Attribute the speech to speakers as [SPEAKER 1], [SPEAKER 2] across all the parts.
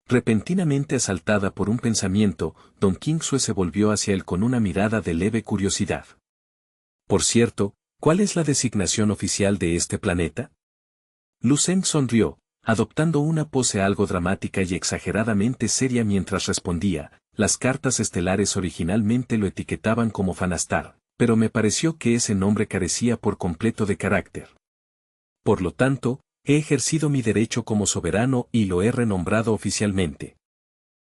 [SPEAKER 1] Repentinamente asaltada por un pensamiento, Don Quingsue se volvió hacia él con una mirada de leve curiosidad. Por cierto, ¿cuál es la designación oficial de este planeta? Lu Zeng sonrió, adoptando una pose algo dramática y exageradamente seria mientras respondía. Las cartas estelares originalmente lo etiquetaban como Fanastar, pero me pareció que ese nombre carecía por completo de carácter. Por lo tanto, he ejercido mi derecho como soberano y lo he renombrado oficialmente.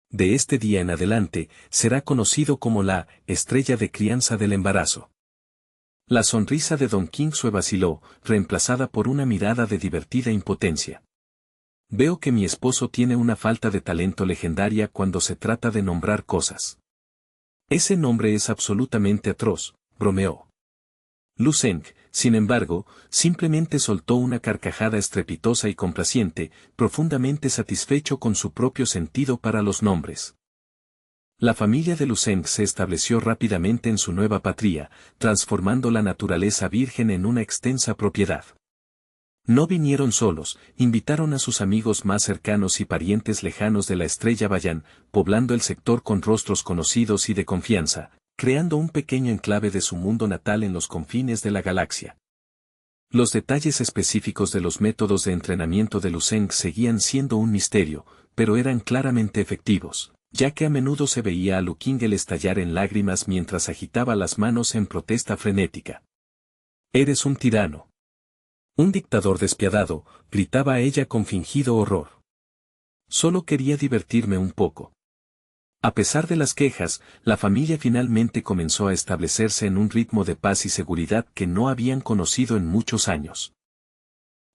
[SPEAKER 1] De este día en adelante, será conocido como la estrella de crianza del embarazo. La sonrisa de Don Quingsue vaciló, reemplazada por una mirada de divertida impotencia. Veo que mi esposo tiene una falta de talento legendaria cuando se trata de nombrar cosas. Ese nombre es absolutamente atroz, bromeó. Lu Zeng, sin embargo, simplemente soltó una carcajada estrepitosa y complaciente, profundamente satisfecho con su propio sentido para los nombres. La familia de Lu Zeng se estableció rápidamente en su nueva patria, transformando la naturaleza virgen en una extensa propiedad. No vinieron solos, invitaron a sus amigos más cercanos y parientes lejanos de la estrella Bayan, poblando el sector con rostros conocidos y de confianza, creando un pequeño enclave de su mundo natal en los confines de la galaxia. Los detalles específicos de los métodos de entrenamiento de Lu Zeng seguían siendo un misterio, pero eran claramente efectivos, ya que a menudo se veía a Lu Qingel estallar en lágrimas mientras agitaba las manos en protesta frenética. «Eres un tirano. Un dictador despiadado», gritaba ella con fingido horror. «Solo quería divertirme un poco». A pesar de las quejas, la familia finalmente comenzó a establecerse en un ritmo de paz y seguridad que no habían conocido en muchos años.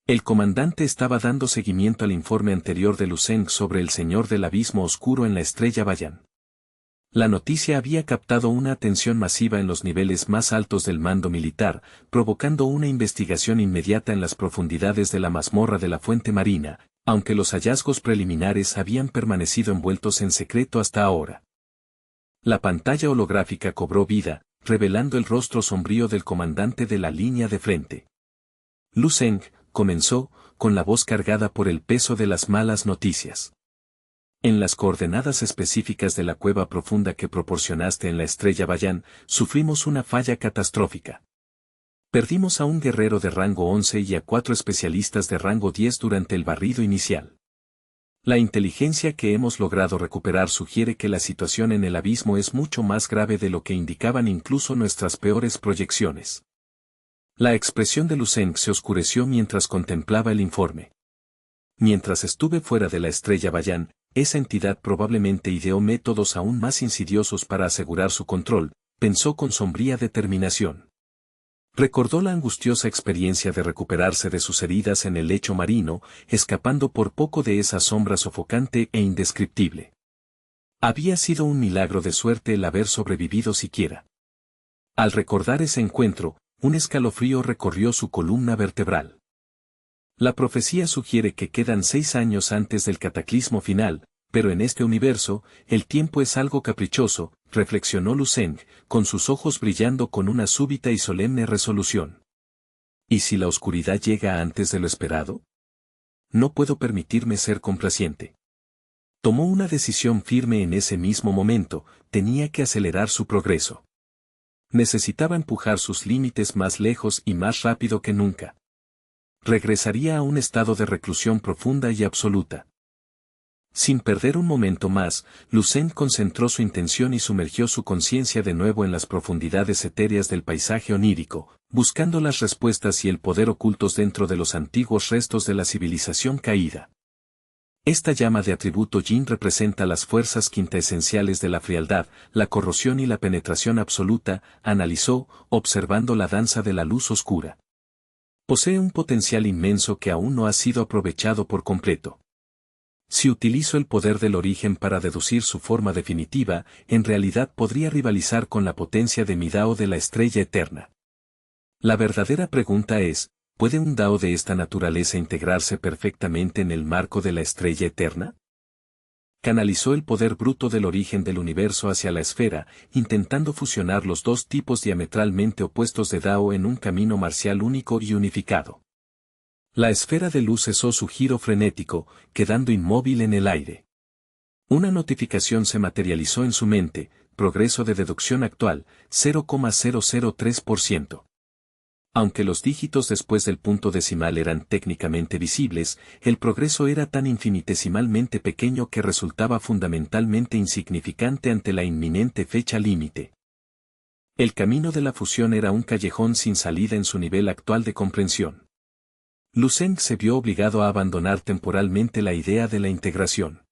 [SPEAKER 1] El comandante estaba dando seguimiento al informe anterior de Lu Zeng sobre el Señor del Abismo Oscuro en la estrella Bayan. La noticia había captado una atención masiva en los niveles más altos del mando militar, provocando una investigación inmediata en las profundidades de la mazmorra de la fuente marina, aunque los hallazgos preliminares habían permanecido envueltos en secreto hasta ahora. La pantalla holográfica cobró vida, revelando el rostro sombrío del comandante de la línea de frente. Lu Zeng, comenzó, con la voz cargada por el peso de las malas noticias. En las coordenadas específicas de la cueva profunda que proporcionaste en la estrella Bayan, sufrimos una falla catastrófica. Perdimos a un guerrero de rango 11 y a 4 especialistas de rango 10 durante el barrido inicial. La inteligencia que hemos logrado recuperar sugiere que la situación en el abismo es mucho más grave de lo que indicaban incluso nuestras peores proyecciones. La expresión de Lu Zeng se oscureció mientras contemplaba el informe. Mientras estuve fuera de la estrella Bayan, esa entidad probablemente ideó métodos aún más insidiosos para asegurar su control, pensó con sombría determinación. Recordó la angustiosa experiencia de recuperarse de sus heridas en el lecho marino, escapando por poco de esa sombra sofocante e indescriptible. Había sido un milagro de suerte el haber sobrevivido siquiera. Al recordar ese encuentro, un escalofrío recorrió su columna vertebral. La profecía sugiere que quedan 6 años antes del cataclismo final, pero en este universo, el tiempo es algo caprichoso, reflexionó Lu Zeng, con sus ojos brillando con una súbita y solemne resolución. ¿Y si la oscuridad llega antes de lo esperado? No puedo permitirme ser complaciente. Tomó una decisión firme en ese mismo momento, tenía que acelerar su progreso. Necesitaba empujar sus límites más lejos y más rápido que nunca. Regresaría a un estado de reclusión profunda y absoluta. Sin perder un momento más, Lu Zeng concentró su intención y sumergió su conciencia de nuevo en las profundidades etéreas del paisaje onírico, buscando las respuestas y el poder ocultos dentro de los antiguos restos de la civilización caída. Esta llama de atributo yin representa las fuerzas quintaesenciales de la frialdad, la corrosión y la penetración absoluta, analizó, observando la danza de la luz oscura. Posee un potencial inmenso que aún no ha sido aprovechado por completo. Si utilizo el poder del origen para deducir su forma definitiva, en realidad podría rivalizar con la potencia de mi Dao de la estrella eterna. La verdadera pregunta es, ¿puede un Dao de esta naturaleza integrarse perfectamente en el marco de la estrella eterna? Canalizó el poder bruto del origen del universo hacia la esfera, intentando fusionar los dos tipos diametralmente opuestos de Dao en un camino marcial único y unificado. La esfera de luz cesó su giro frenético, quedando inmóvil en el aire. Una notificación se materializó en su mente: progreso de deducción actual, 0,003%. Aunque los dígitos después del punto decimal eran técnicamente visibles, el progreso era tan infinitesimalmente pequeño que resultaba fundamentalmente insignificante ante la inminente fecha límite. El camino de la fusión era un callejón sin salida en su nivel actual de comprensión. Lu Zeng se vio obligado a abandonar temporalmente la idea de la integración.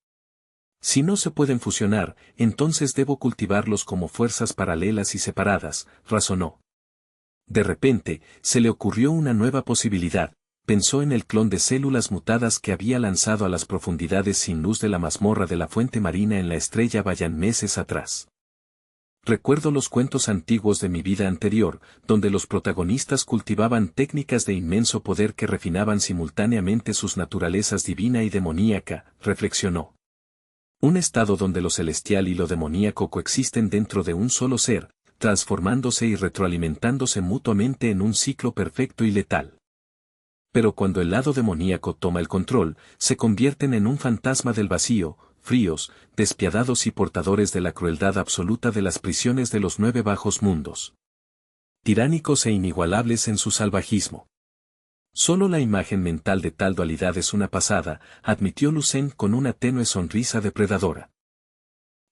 [SPEAKER 1] Si no se pueden fusionar, entonces debo cultivarlos como fuerzas paralelas y separadas, razonó. De repente, se le ocurrió una nueva posibilidad: pensó en el clon de células mutadas que había lanzado a las profundidades sin luz de la mazmorra de la fuente marina en la estrella Bayan meses atrás. Recuerdo los cuentos antiguos de mi vida anterior, donde los protagonistas cultivaban técnicas de inmenso poder que refinaban simultáneamente sus naturalezas divina y demoníaca, reflexionó. Un estado donde lo celestial y lo demoníaco coexisten dentro de un solo ser, transformándose y retroalimentándose mutuamente en un ciclo perfecto y letal. Pero cuando el lado demoníaco toma el control, se convierten en un fantasma del vacío, fríos, despiadados y portadores de la crueldad absoluta de las prisiones de los 9 bajos mundos. Tiránicos e inigualables en su salvajismo. Solo la imagen mental de tal dualidad es una pasada, admitió Lu Zeng con una tenue sonrisa depredadora.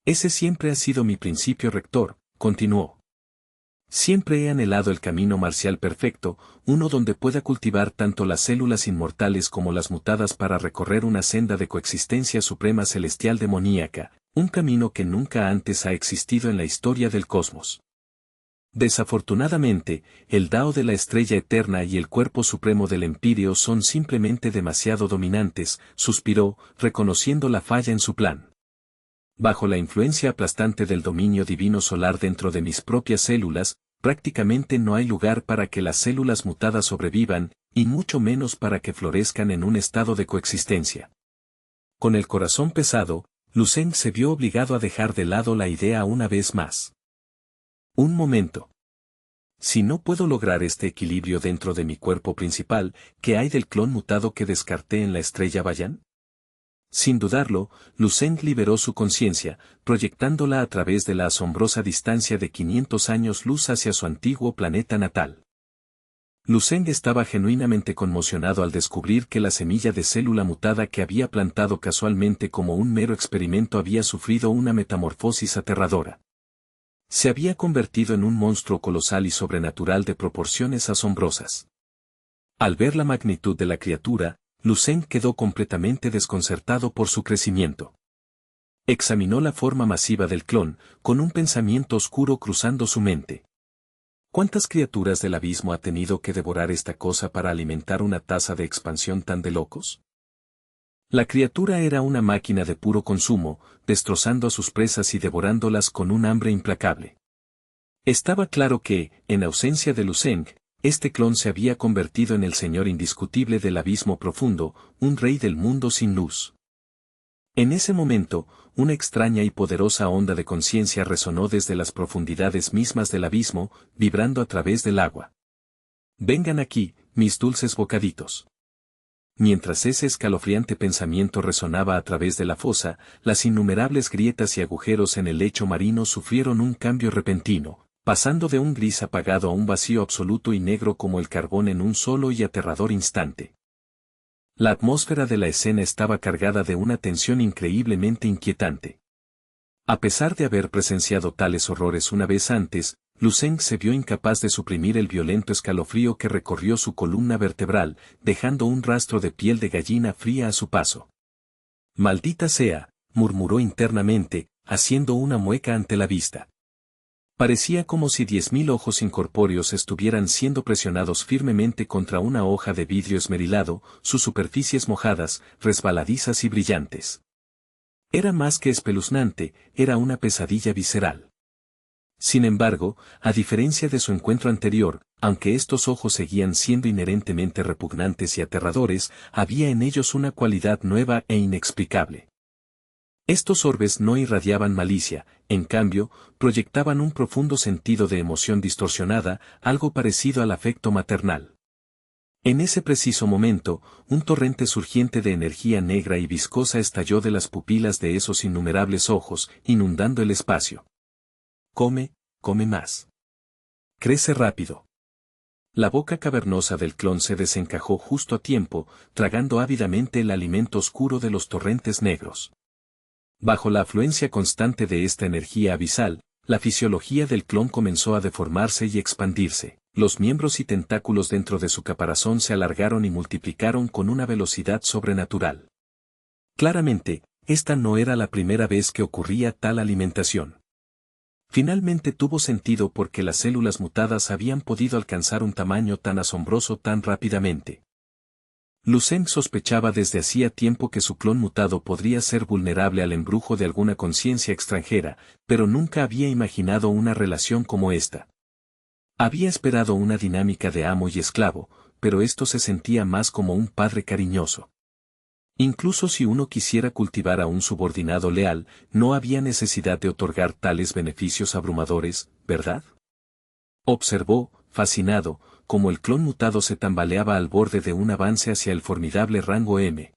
[SPEAKER 1] Ese siempre ha sido mi principio rector, continuó. Siempre he anhelado el camino marcial perfecto, uno donde pueda cultivar tanto las células inmortales como las mutadas para recorrer una senda de coexistencia suprema celestial demoníaca, un camino que nunca antes ha existido en la historia del cosmos. Desafortunadamente, el Dao de la estrella eterna y el cuerpo supremo del Empíreo son simplemente demasiado dominantes, suspiró, reconociendo la falla en su plan. Bajo la influencia aplastante del dominio divino solar dentro de mis propias células, prácticamente no hay lugar para que las células mutadas sobrevivan, y mucho menos para que florezcan en un estado de coexistencia. Con el corazón pesado, Lu Zeng se vio obligado a dejar de lado la idea una vez más. Un momento. Si no puedo lograr este equilibrio dentro de mi cuerpo principal, ¿qué hay del clon mutado que descarté en la estrella Bayan? Sin dudarlo, Lu Zeng liberó su conciencia, proyectándola a través de la asombrosa distancia de 500 años luz hacia su antiguo planeta natal. Lu Zeng estaba genuinamente conmocionado al descubrir que la semilla de célula mutada que había plantado casualmente como un mero experimento había sufrido una metamorfosis aterradora. Se había convertido en un monstruo colosal y sobrenatural de proporciones asombrosas. Al ver la magnitud de la criatura, Lu Zeng quedó completamente desconcertado por su crecimiento. Examinó la forma masiva del clon, con un pensamiento oscuro cruzando su mente. ¿Cuántas criaturas del abismo ha tenido que devorar esta cosa para alimentar una tasa de expansión tan de locos? La criatura era una máquina de puro consumo, destrozando a sus presas y devorándolas con un hambre implacable. Estaba claro que, en ausencia de Lu Zeng, este clon se había convertido en el señor indiscutible del abismo profundo, un rey del mundo sin luz. En ese momento, una extraña y poderosa onda de conciencia resonó desde las profundidades mismas del abismo, vibrando a través del agua. Vengan aquí, mis dulces bocaditos. Mientras ese escalofriante pensamiento resonaba a través de la fosa, las innumerables grietas y agujeros en el lecho marino sufrieron un cambio repentino, pasando de un gris apagado a un vacío absoluto y negro como el carbón en un solo y aterrador instante. La atmósfera de la escena estaba cargada de una tensión increíblemente inquietante. A pesar de haber presenciado tales horrores una vez antes, Lu Zeng se vio incapaz de suprimir el violento escalofrío que recorrió su columna vertebral, dejando un rastro de piel de gallina fría a su paso. «Maldita sea», murmuró internamente, haciendo una mueca ante la vista. Parecía como si 10.000 ojos incorpóreos estuvieran siendo presionados firmemente contra una hoja de vidrio esmerilado, sus superficies mojadas, resbaladizas y brillantes. Era más que espeluznante, era una pesadilla visceral. Sin embargo, a diferencia de su encuentro anterior, aunque estos ojos seguían siendo inherentemente repugnantes y aterradores, había en ellos una cualidad nueva e inexplicable. Estos orbes no irradiaban malicia, en cambio, proyectaban un profundo sentido de emoción distorsionada, algo parecido al afecto maternal. En ese preciso momento, un torrente surgiente de energía negra y viscosa estalló de las pupilas de esos innumerables ojos, inundando el espacio. Come, come más. Crece rápido. La boca cavernosa del clon se desencajó justo a tiempo, tragando ávidamente el alimento oscuro de los torrentes negros. Bajo la afluencia constante de esta energía abisal, la fisiología del clon comenzó a deformarse y expandirse. Los miembros y tentáculos dentro de su caparazón se alargaron y multiplicaron con una velocidad sobrenatural. Claramente, esta no era la primera vez que ocurría tal alimentación. Finalmente tuvo sentido porque las células mutadas habían podido alcanzar un tamaño tan asombroso tan rápidamente. Lucen sospechaba desde hacía tiempo que su clon mutado podría ser vulnerable al embrujo de alguna conciencia extranjera, pero nunca había imaginado una relación como esta. Había esperado una dinámica de amo y esclavo, pero esto se sentía más como un padre cariñoso. Incluso si uno quisiera cultivar a un subordinado leal, no había necesidad de otorgar tales beneficios abrumadores, ¿verdad? Observó, fascinado, cómo el clon mutado se tambaleaba al borde de un avance hacia el formidable rango M.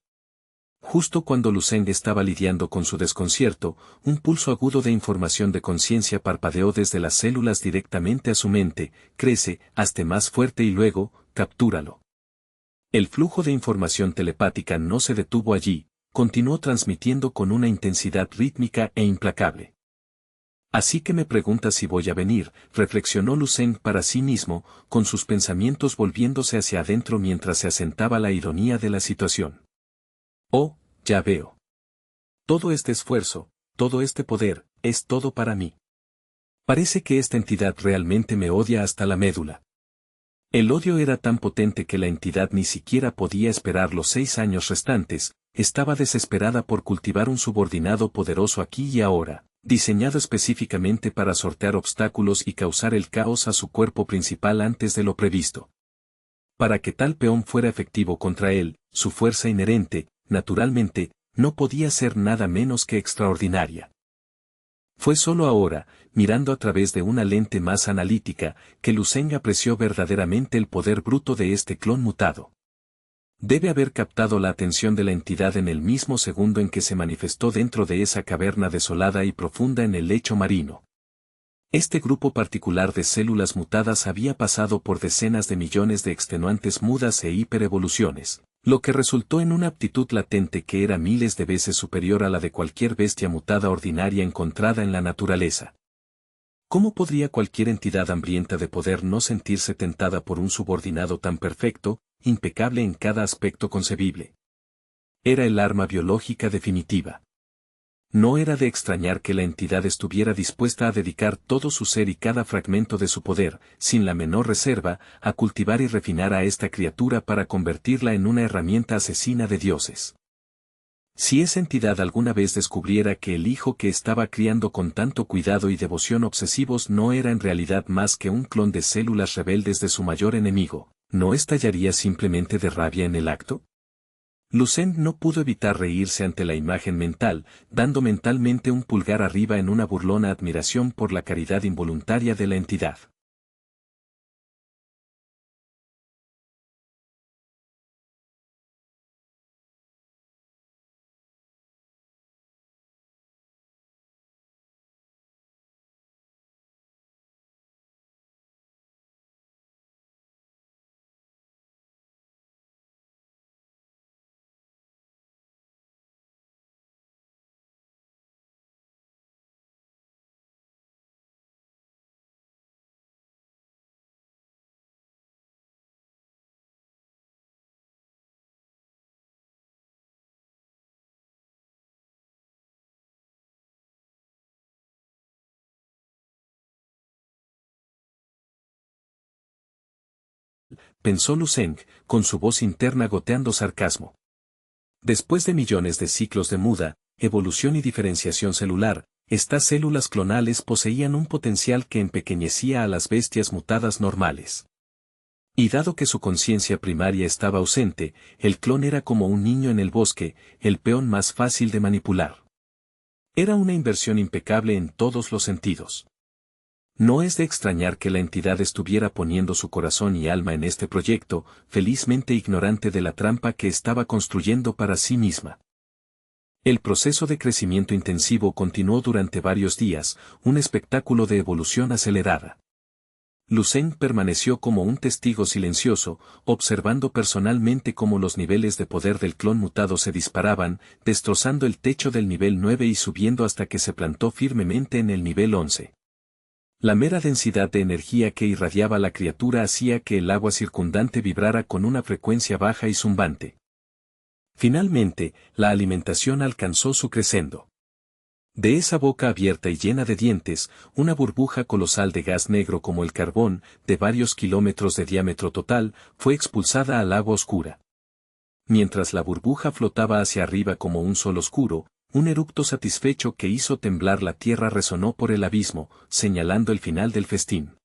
[SPEAKER 1] Justo cuando Lucen estaba lidiando con su desconcierto, un pulso agudo de información de conciencia parpadeó desde las células directamente a su mente: crece, hazte más fuerte y luego, captúralo. El flujo de información telepática no se detuvo allí, continuó transmitiendo con una intensidad rítmica e implacable. Así que me preguntas si voy a venir, reflexionó Lucen para sí mismo, con sus pensamientos volviéndose hacia adentro mientras se asentaba la ironía de la situación. Oh, ya veo. Todo este esfuerzo, todo este poder, es todo para mí. Parece que esta entidad realmente me odia hasta la médula. El odio era tan potente que la entidad ni siquiera podía esperar los 6 años restantes, estaba desesperada por cultivar un subordinado poderoso aquí y ahora, diseñado específicamente para sortear obstáculos y causar el caos a su cuerpo principal antes de lo previsto. Para que tal peón fuera efectivo contra él, su fuerza inherente, naturalmente, no podía ser nada menos que extraordinaria. Fue solo ahora, mirando a través de una lente más analítica, que Lucen apreció verdaderamente el poder bruto de este clon mutado. Debe haber captado la atención de la entidad en el mismo segundo en que se manifestó dentro de esa caverna desolada y profunda en el lecho marino. Este grupo particular de células mutadas había pasado por decenas de millones de extenuantes mudas e hiperevoluciones, lo que resultó en una aptitud latente que era miles de veces superior a la de cualquier bestia mutada ordinaria encontrada en la naturaleza. ¿Cómo podría cualquier entidad hambrienta de poder no sentirse tentada por un subordinado tan perfecto, impecable en cada aspecto concebible? Era el arma biológica definitiva. No era de extrañar que la entidad estuviera dispuesta a dedicar todo su ser y cada fragmento de su poder, sin la menor reserva, a cultivar y refinar a esta criatura para convertirla en una herramienta asesina de dioses. Si esa entidad alguna vez descubriera que el hijo que estaba criando con tanto cuidado y devoción obsesivos no era en realidad más que un clon de células rebeldes de su mayor enemigo, ¿no estallaría simplemente de rabia en el acto? Lucen no pudo evitar reírse ante la imagen mental, dando mentalmente un pulgar arriba en una burlona admiración por la caridad involuntaria de la entidad. Pensó Lucen, con su voz interna goteando sarcasmo. Después de millones de ciclos de muda, evolución y diferenciación celular, estas células clonales poseían un potencial que empequeñecía a las bestias mutadas normales. Y dado que su conciencia primaria estaba ausente, el clon era como un niño en el bosque, el peón más fácil de manipular. Era una inversión impecable en todos los sentidos. No es de extrañar que la entidad estuviera poniendo su corazón y alma en este proyecto, felizmente ignorante de la trampa que estaba construyendo para sí misma. El proceso de crecimiento intensivo continuó durante varios días, un espectáculo de evolución acelerada. Lucen permaneció como un testigo silencioso, observando personalmente cómo los niveles de poder del clon mutado se disparaban, destrozando el techo del nivel 9 y subiendo hasta que se plantó firmemente en el nivel 11. La mera densidad de energía que irradiaba la criatura hacía que el agua circundante vibrara con una frecuencia baja y zumbante. Finalmente, la alimentación alcanzó su crescendo. De esa boca abierta y llena de dientes, una burbuja colosal de gas negro como el carbón, de varios kilómetros de diámetro total, fue expulsada al agua oscura. Mientras la burbuja flotaba hacia arriba como un sol oscuro, un eructo satisfecho que hizo temblar la tierra resonó por el abismo, señalando el final del festín.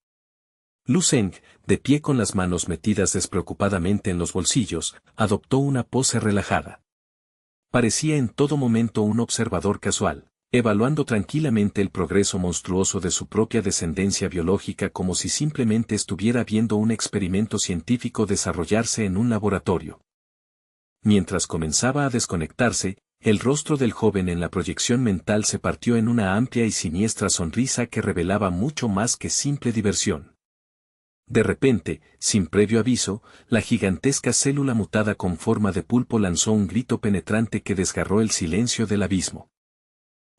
[SPEAKER 1] Lu Zeng, de pie con las manos metidas despreocupadamente en los bolsillos, adoptó una pose relajada. Parecía en todo momento un observador casual, evaluando tranquilamente el progreso monstruoso de su propia descendencia biológica como si simplemente estuviera viendo un experimento científico desarrollarse en un laboratorio. Mientras comenzaba a desconectarse, el rostro del joven en la proyección mental se partió en una amplia y siniestra sonrisa que revelaba mucho más que simple diversión. De repente, sin previo aviso, la gigantesca célula mutada con forma de pulpo lanzó un grito penetrante que desgarró el silencio del abismo.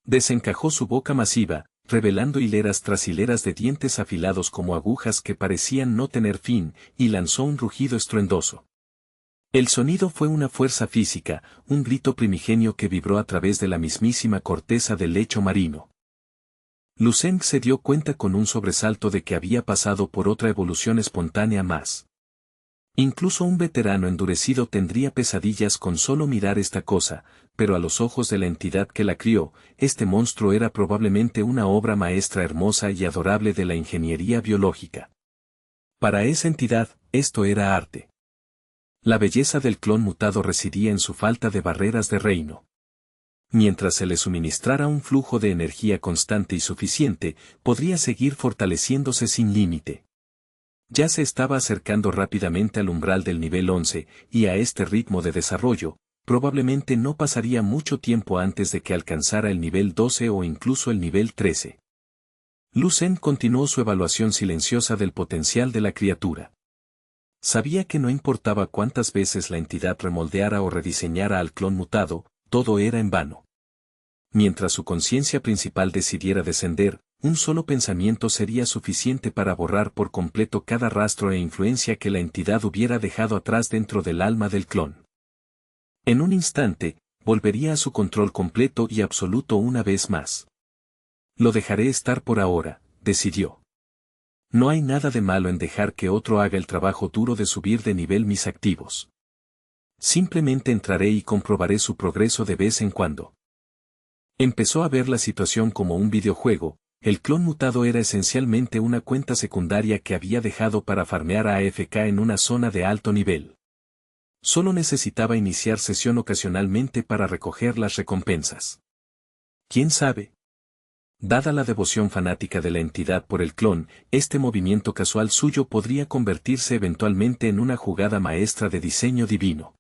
[SPEAKER 1] Desencajó su boca masiva, revelando hileras tras hileras de dientes afilados como agujas que parecían no tener fin, y lanzó un rugido estruendoso. El sonido fue una fuerza física, un grito primigenio que vibró a través de la mismísima corteza del lecho marino. Lu Zeng se dio cuenta con un sobresalto de que había pasado por otra evolución espontánea más. Incluso un veterano endurecido tendría pesadillas con solo mirar esta cosa, pero a los ojos de la entidad que la crió, este monstruo era probablemente una obra maestra hermosa y adorable de la ingeniería biológica. Para esa entidad, esto era arte. La belleza del clon mutado residía en su falta de barreras de reino. Mientras se le suministrara un flujo de energía constante y suficiente, podría seguir fortaleciéndose sin límite. Ya se estaba acercando rápidamente al umbral del nivel 11, y a este ritmo de desarrollo, probablemente no pasaría mucho tiempo antes de que alcanzara el nivel 12 o incluso el nivel 13. Lu Zeng continuó su evaluación silenciosa del potencial de la criatura. Sabía que no importaba cuántas veces la entidad remoldeara o rediseñara al clon mutado, todo era en vano. Mientras su conciencia principal decidiera descender, un solo pensamiento sería suficiente para borrar por completo cada rastro e influencia que la entidad hubiera dejado atrás dentro del alma del clon. En un instante, volvería a su control completo y absoluto una vez más. Lo dejaré estar por ahora, decidió. No hay nada de malo en dejar que otro haga el trabajo duro de subir de nivel mis activos. Simplemente entraré y comprobaré su progreso de vez en cuando. Empezó a ver la situación como un videojuego. El clon mutado era esencialmente una cuenta secundaria que había dejado para farmear a AFK en una zona de alto nivel. Solo necesitaba iniciar sesión ocasionalmente para recoger las recompensas. ¿Quién sabe? Dada la devoción fanática de la entidad por el clon, este movimiento casual suyo podría convertirse eventualmente en una jugada maestra de diseño divino.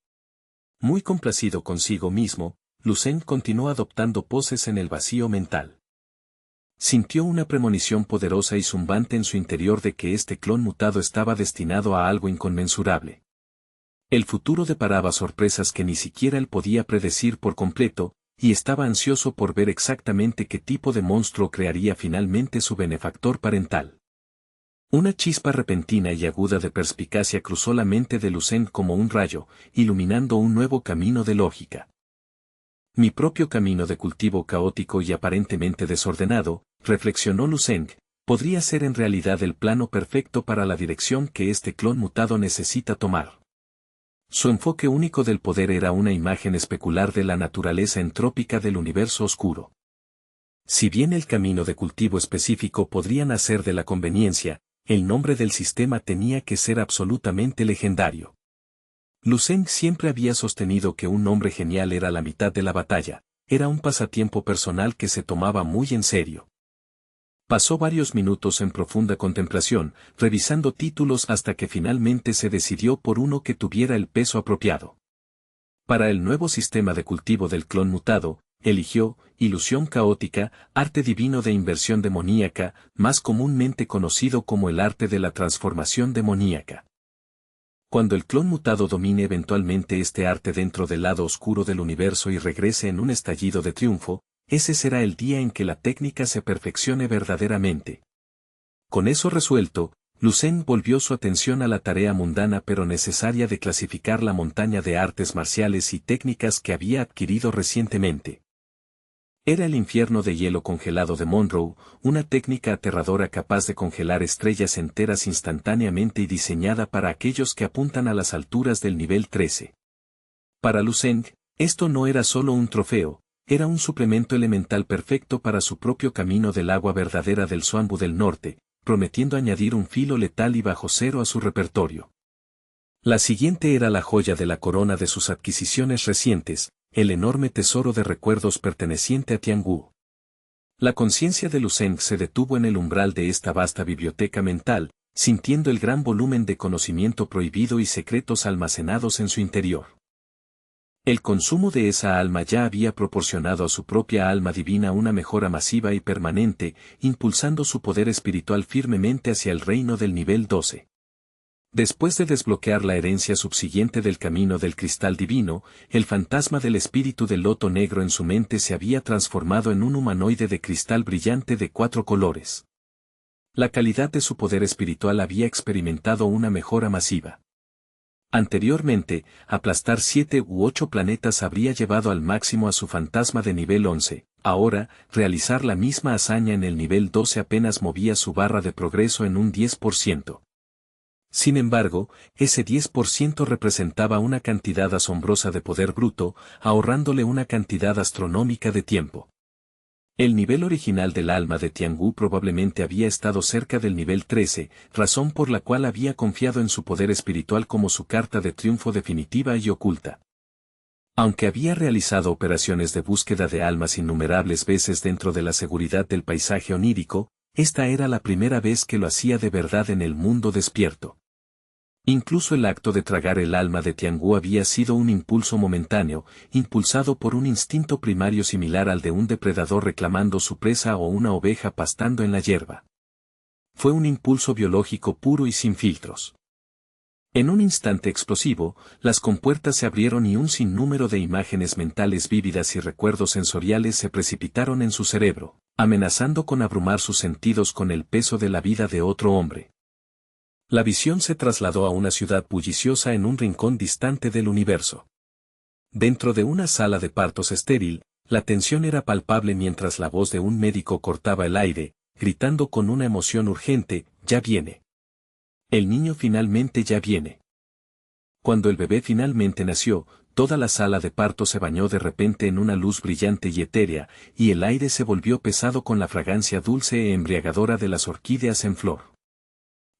[SPEAKER 1] Muy complacido consigo mismo, Lu Zeng continuó adoptando poses en el vacío mental. Sintió una premonición poderosa y zumbante en su interior de que este clon mutado estaba destinado a algo inconmensurable. El futuro deparaba sorpresas que ni siquiera él podía predecir por completo, y estaba ansioso por ver exactamente qué tipo de monstruo crearía finalmente su benefactor parental. Una chispa repentina y aguda de perspicacia cruzó la mente de Lu Zeng como un rayo, iluminando un nuevo camino de lógica. Mi propio camino de cultivo caótico y aparentemente desordenado, reflexionó Lu Zeng, podría ser en realidad el plano perfecto para la dirección que este clon mutado necesita tomar. Su enfoque único del poder era una imagen especular de la naturaleza entrópica del universo oscuro. Si bien el camino de cultivo específico podría nacer de la conveniencia, el nombre del sistema tenía que ser absolutamente legendario. Lu Zeng siempre había sostenido que un nombre genial era la mitad de la batalla, era un pasatiempo personal que se tomaba muy en serio. Pasó varios minutos en profunda contemplación, revisando títulos hasta que finalmente se decidió por uno que tuviera el peso apropiado. Para el nuevo sistema de cultivo del clon mutado, eligió Ilusión Caótica, arte divino de inversión demoníaca, más comúnmente conocido como el arte de la transformación demoníaca. Cuando el clon mutado domine eventualmente este arte dentro del lado oscuro del universo y regrese en un estallido de triunfo, ese será el día en que la técnica se perfeccione verdaderamente. Con eso resuelto, Lucen volvió su atención a la tarea mundana pero necesaria de clasificar la montaña de artes marciales y técnicas que había adquirido recientemente. Era el infierno de hielo congelado de Monroe, una técnica aterradora capaz de congelar estrellas enteras instantáneamente y diseñada para aquellos que apuntan a las alturas del nivel 13. Para Lucen, esto no era solo un trofeo, era un suplemento elemental perfecto para su propio camino del agua verdadera del Xuanbu del Norte, prometiendo añadir un filo letal y bajo cero a su repertorio. La siguiente era la joya de la corona de sus adquisiciones recientes, el enorme tesoro de recuerdos perteneciente a Tiangu. La conciencia de Lucen se detuvo en el umbral de esta vasta biblioteca mental, sintiendo el gran volumen de conocimiento prohibido y secretos almacenados en su interior. El consumo de esa alma ya había proporcionado a su propia alma divina una mejora masiva y permanente, impulsando su poder espiritual firmemente hacia el reino del nivel 12. Después de desbloquear la herencia subsiguiente del camino del cristal divino, el fantasma del espíritu del loto negro en su mente se había transformado en un humanoide de cristal brillante de 4 colores. La calidad de su poder espiritual había experimentado una mejora masiva. Anteriormente, aplastar 7 u 8 planetas habría llevado al máximo a su fantasma de nivel 11, ahora, realizar la misma hazaña en el nivel 12 apenas movía su barra de progreso en un 10%. Sin embargo, ese 10% representaba una cantidad asombrosa de poder bruto, ahorrándole una cantidad astronómica de tiempo. El nivel original del alma de Tiangu probablemente había estado cerca del nivel 13, razón por la cual había confiado en su poder espiritual como su carta de triunfo definitiva y oculta. Aunque había realizado operaciones de búsqueda de almas innumerables veces dentro de la seguridad del paisaje onírico, esta era la primera vez que lo hacía de verdad en el mundo despierto. Incluso el acto de tragar el alma de Tiangu había sido un impulso momentáneo, impulsado por un instinto primario similar al de un depredador reclamando su presa o una oveja pastando en la hierba. Fue un impulso biológico puro y sin filtros. En un instante explosivo, las compuertas se abrieron y un sinnúmero de imágenes mentales vívidas y recuerdos sensoriales se precipitaron en su cerebro, amenazando con abrumar sus sentidos con el peso de la vida de otro hombre. La visión se trasladó a una ciudad bulliciosa en un rincón distante del universo. Dentro de una sala de partos estéril, la tensión era palpable mientras la voz de un médico cortaba el aire, gritando con una emoción urgente, «Ya viene. El niño finalmente ya viene». Cuando el bebé finalmente nació, toda la sala de parto se bañó de repente en una luz brillante y etérea, y el aire se volvió pesado con la fragancia dulce e embriagadora de las orquídeas en flor.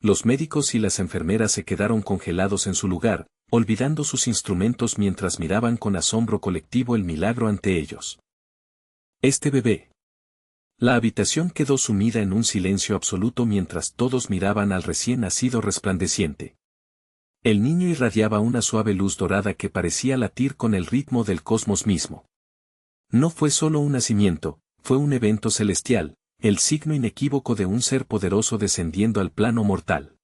[SPEAKER 1] Los médicos y las enfermeras se quedaron congelados en su lugar, olvidando sus instrumentos mientras miraban con asombro colectivo el milagro ante ellos. Este bebé. La habitación quedó sumida en un silencio absoluto mientras todos miraban al recién nacido resplandeciente. El niño irradiaba una suave luz dorada que parecía latir con el ritmo del cosmos mismo. No fue solo un nacimiento, fue un evento celestial, el signo inequívoco de un ser poderoso descendiendo al plano mortal.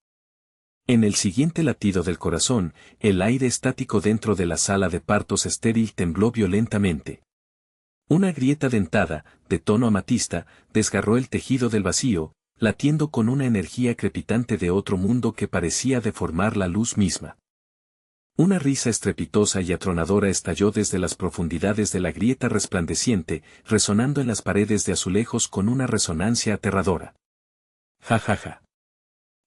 [SPEAKER 1] En el siguiente latido del corazón, el aire estático dentro de la sala de partos estéril tembló violentamente. Una grieta dentada, de tono amatista, desgarró el tejido del vacío, latiendo con una energía crepitante de otro mundo que parecía deformar la luz misma. Una risa estrepitosa y atronadora estalló desde las profundidades de la grieta resplandeciente, resonando en las paredes de azulejos con una resonancia aterradora. Ja ja ja.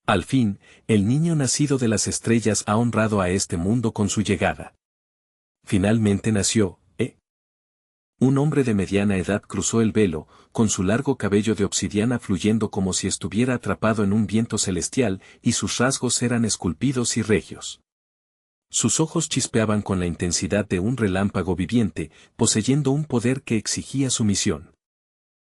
[SPEAKER 1] Al fin, el niño nacido de las estrellas ha honrado a este mundo con su llegada. Finalmente nació, ¿eh? Un hombre de mediana edad cruzó el velo, con su largo cabello de obsidiana fluyendo como si estuviera atrapado en un viento celestial, y sus rasgos eran esculpidos y regios. Sus ojos chispeaban con la intensidad de un relámpago viviente, poseyendo un poder que exigía sumisión.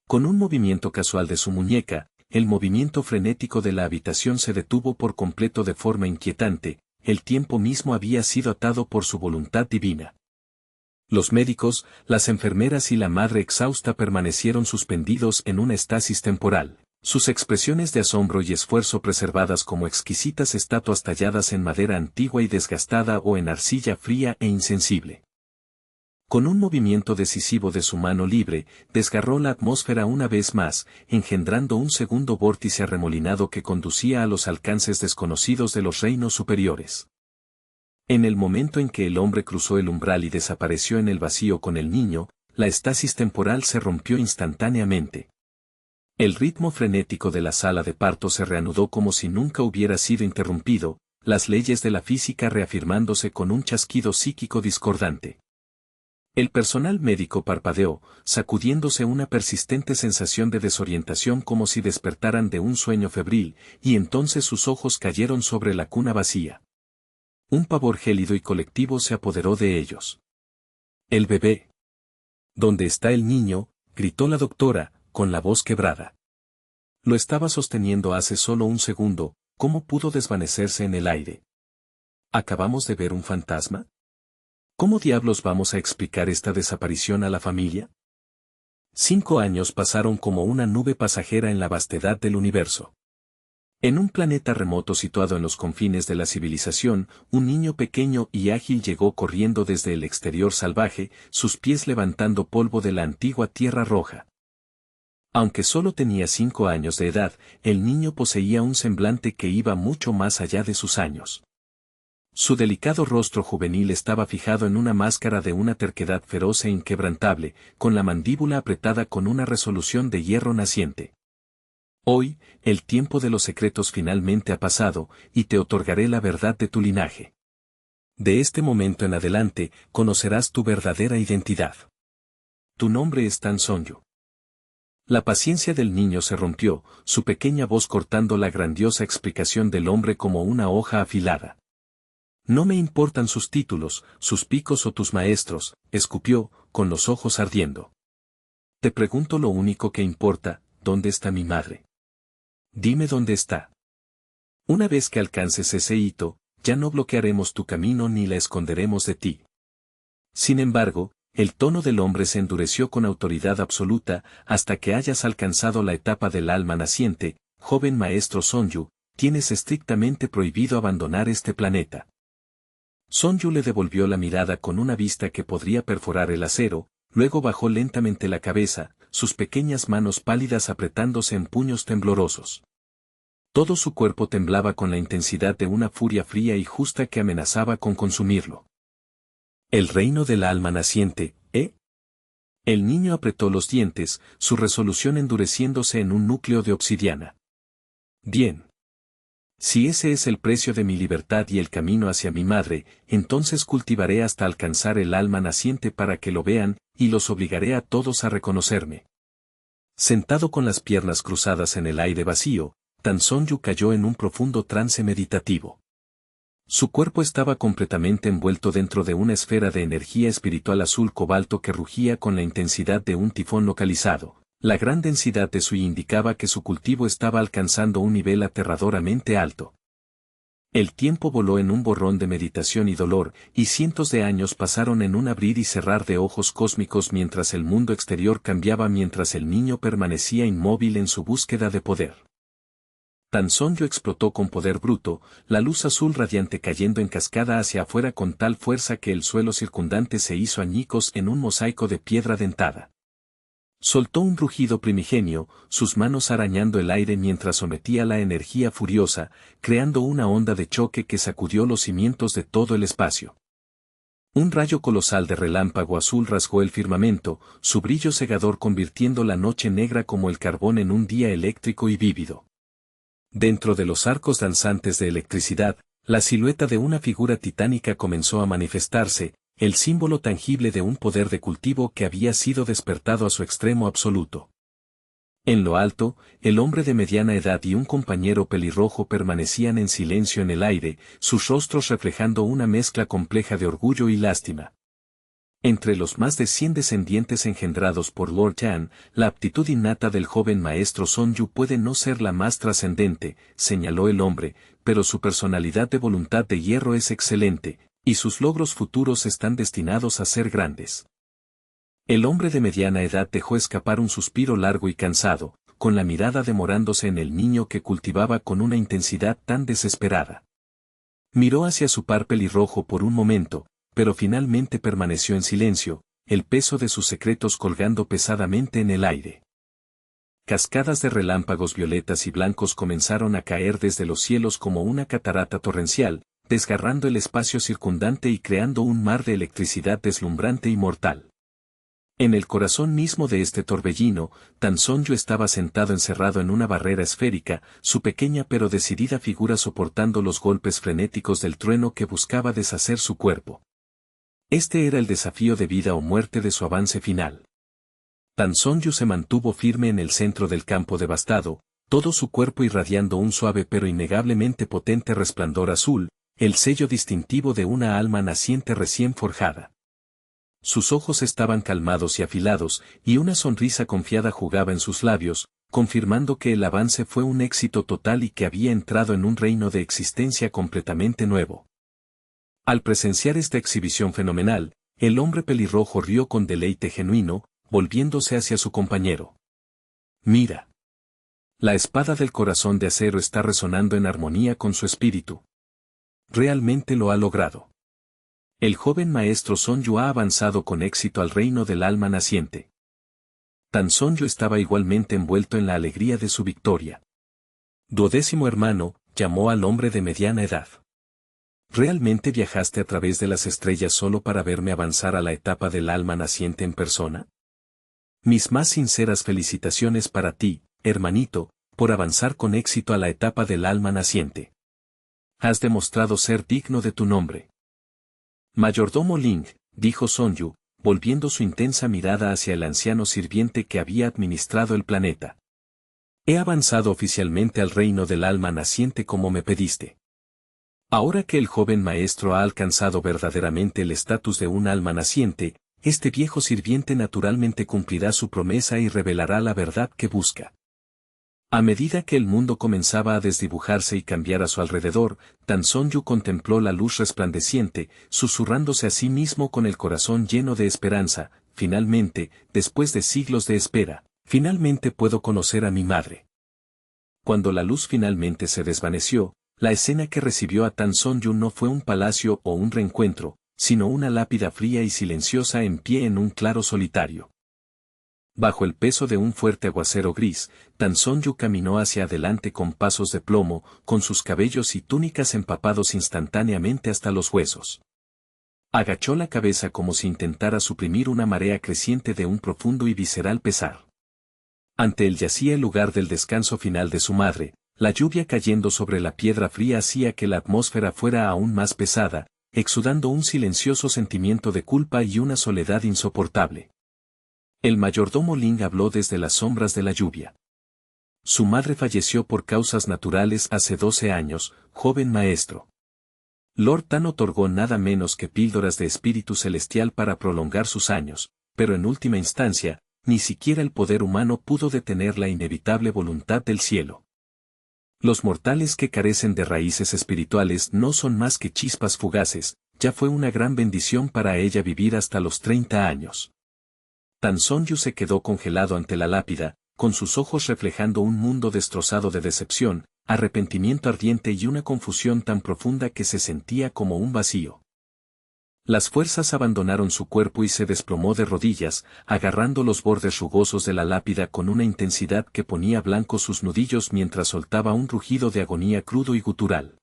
[SPEAKER 1] Con un movimiento casual de su muñeca, el movimiento frenético de la habitación se detuvo por completo de forma inquietante, el tiempo mismo había sido atado por su voluntad divina. Los médicos, las enfermeras y la madre exhausta permanecieron suspendidos en una estasis temporal, sus expresiones de asombro y esfuerzo preservadas como exquisitas estatuas talladas en madera antigua y desgastada o en arcilla fría e insensible. Con un movimiento decisivo de su mano libre, desgarró la atmósfera una vez más, engendrando un segundo vórtice arremolinado que conducía a los alcances desconocidos de los reinos superiores. En el momento en que el hombre cruzó el umbral y desapareció en el vacío con el niño, la estasis temporal se rompió instantáneamente. El ritmo frenético de la sala de parto se reanudó como si nunca hubiera sido interrumpido, las leyes de la física reafirmándose con un chasquido psíquico discordante. El personal médico parpadeó, sacudiéndose una persistente sensación de desorientación como si despertaran de un sueño febril, y entonces sus ojos cayeron sobre la cuna vacía. Un pavor gélido y colectivo se apoderó de ellos. El bebé. ¿Dónde está el niño?, gritó la doctora, con la voz quebrada. Lo estaba sosteniendo hace solo un segundo, ¿cómo pudo desvanecerse en el aire? ¿Acabamos de ver un fantasma? ¿Cómo diablos vamos a explicar esta desaparición a la familia? 5 años pasaron como una nube pasajera en la vastedad del universo. En un planeta remoto situado en los confines de la civilización, un niño pequeño y ágil llegó corriendo desde el exterior salvaje, sus pies levantando polvo de la antigua Tierra Roja. Aunque solo tenía 5 años de edad, el niño poseía un semblante que iba mucho más allá de sus años. Su delicado rostro juvenil estaba fijado en una máscara de una terquedad feroz e inquebrantable, con la mandíbula apretada con una resolución de hierro naciente. Hoy, el tiempo de los secretos finalmente ha pasado, y te otorgaré la verdad de tu linaje. De este momento en adelante, conocerás tu verdadera identidad. Tu nombre es Tan Sonyu. La paciencia del niño se rompió, su pequeña voz cortando la grandiosa explicación del hombre como una hoja afilada. No me importan sus títulos, sus picos o tus maestros, escupió, con los ojos ardiendo. Te pregunto lo único que importa, ¿dónde está mi madre? Dime dónde está. Una vez que alcances ese hito, ya no bloquearemos tu camino ni la esconderemos de ti. Sin embargo, el tono del hombre se endureció con autoridad absoluta, hasta que hayas alcanzado la etapa del alma naciente, joven maestro Sonyu, tienes estrictamente prohibido abandonar este planeta. Sonyu le devolvió la mirada con una vista que podría perforar el acero, luego bajó lentamente la cabeza, sus pequeñas manos pálidas apretándose en puños temblorosos. Todo su cuerpo temblaba con la intensidad de una furia fría y justa que amenazaba con consumirlo. El reino del alma naciente, ¿eh? El niño apretó los dientes, su resolución endureciéndose en un núcleo de obsidiana. Bien. Si ese es el precio de mi libertad y el camino hacia mi madre, entonces cultivaré hasta alcanzar el alma naciente para que lo vean, y los obligaré a todos a reconocerme. Sentado con las piernas cruzadas en el aire vacío, Tan Sonyu cayó en un profundo trance meditativo. Su cuerpo estaba completamente envuelto dentro de una esfera de energía espiritual azul cobalto que rugía con la intensidad de un tifón localizado. La gran densidad de su indicaba que su cultivo estaba alcanzando un nivel aterradoramente alto. El tiempo voló en un borrón de meditación y dolor, y cientos de años pasaron en un abrir y cerrar de ojos cósmicos mientras el mundo exterior cambiaba mientras el niño permanecía inmóvil en su búsqueda de poder. Tan Sonyu explotó con poder bruto, la luz azul radiante cayendo en cascada hacia afuera con tal fuerza que el suelo circundante se hizo añicos en un mosaico de piedra dentada. Soltó un rugido primigenio, sus manos arañando el aire mientras sometía la energía furiosa, creando una onda de choque que sacudió los cimientos de todo el espacio. Un rayo colosal de relámpago azul rasgó el firmamento, su brillo cegador convirtiendo la noche negra como el carbón en un día eléctrico y vívido. Dentro de los arcos danzantes de electricidad, la silueta de una figura titánica comenzó a manifestarse, el símbolo tangible de un poder de cultivo que había sido despertado a su extremo absoluto. En lo alto, el hombre de mediana edad y un compañero pelirrojo permanecían en silencio en el aire, sus rostros reflejando una mezcla compleja de orgullo y lástima. Entre los más de 100 descendientes engendrados por Lord Tan, la aptitud innata del joven maestro Sonju puede no ser la más trascendente, señaló el hombre, pero su personalidad de voluntad de hierro es excelente, y sus logros futuros están destinados a ser grandes. El hombre de mediana edad dejó escapar un suspiro largo y cansado, con la mirada demorándose en el niño que cultivaba con una intensidad tan desesperada. Miró hacia su par pelirrojo por un momento, pero finalmente permaneció en silencio, el peso de sus secretos colgando pesadamente en el aire. Cascadas de relámpagos violetas y blancos comenzaron a caer desde los cielos como una catarata torrencial, desgarrando el espacio circundante y creando un mar de electricidad deslumbrante y mortal. En el corazón mismo de este torbellino, Tan Sonju estaba sentado encerrado en una barrera esférica, su pequeña pero decidida figura soportando los golpes frenéticos del trueno que buscaba deshacer su cuerpo. Este era el desafío de vida o muerte de su avance final. Tan Sonju se mantuvo firme en el centro del campo devastado, todo su cuerpo irradiando un suave pero innegablemente potente resplandor azul, el sello distintivo de una alma naciente recién forjada. Sus ojos estaban calmados y afilados, y una sonrisa confiada jugaba en sus labios, confirmando que el avance fue un éxito total y que había entrado en un reino de existencia completamente nuevo. Al presenciar esta exhibición fenomenal, el hombre pelirrojo rió con deleite genuino, volviéndose hacia su compañero. Mira. La espada del corazón de acero está resonando en armonía con su espíritu. Realmente lo ha logrado. El joven maestro Sonju ha avanzado con éxito al reino del alma naciente. Tan Sonju estaba igualmente envuelto en la alegría de su victoria. Duodécimo hermano, llamó al hombre de mediana edad. ¿Realmente viajaste a través de las estrellas solo para verme avanzar a la etapa del alma naciente en persona? Mis más sinceras felicitaciones para ti, hermanito, por avanzar con éxito a la etapa del alma naciente. Has demostrado ser digno de tu nombre. Mayordomo Ling, dijo Sonju, volviendo su intensa mirada hacia el anciano sirviente que había administrado el planeta. He avanzado oficialmente al reino del alma naciente como me pediste. Ahora que el joven maestro ha alcanzado verdaderamente el estatus de un alma naciente, este viejo sirviente naturalmente cumplirá su promesa y revelará la verdad que busca. A medida que el mundo comenzaba a desdibujarse y cambiar a su alrededor, Tan Sonju contempló la luz resplandeciente, susurrándose a sí mismo con el corazón lleno de esperanza. Finalmente, después de siglos de espera, finalmente puedo conocer a mi madre. Cuando la luz finalmente se desvaneció, la escena que recibió a Tan Sonju no fue un palacio o un reencuentro, sino una lápida fría y silenciosa en pie en un claro solitario. Bajo el peso de un fuerte aguacero gris, Tan Sonju caminó hacia adelante con pasos de plomo, con sus cabellos y túnicas empapados instantáneamente hasta los huesos. Agachó la cabeza como si intentara suprimir una marea creciente de un profundo y visceral pesar. Ante él yacía el lugar del descanso final de su madre, la lluvia cayendo sobre la piedra fría hacía que la atmósfera fuera aún más pesada, exudando un silencioso sentimiento de culpa y una soledad insoportable. El mayordomo Ling habló desde las sombras de la lluvia. Su madre falleció por causas naturales hace 12 años, joven maestro. Lord Tan otorgó nada menos que píldoras de espíritu celestial para prolongar sus años, pero en última instancia, ni siquiera el poder humano pudo detener la inevitable voluntad del cielo. Los mortales que carecen de raíces espirituales no son más que chispas fugaces, ya fue una gran bendición para ella vivir hasta los 30 años. Tan Sonju se quedó congelado ante la lápida, con sus ojos reflejando un mundo destrozado de decepción, arrepentimiento ardiente y una confusión tan profunda que se sentía como un vacío. Las fuerzas abandonaron su cuerpo y se desplomó de rodillas, agarrando los bordes rugosos de la lápida con una intensidad que ponía blancos sus nudillos mientras soltaba un rugido de agonía crudo y gutural.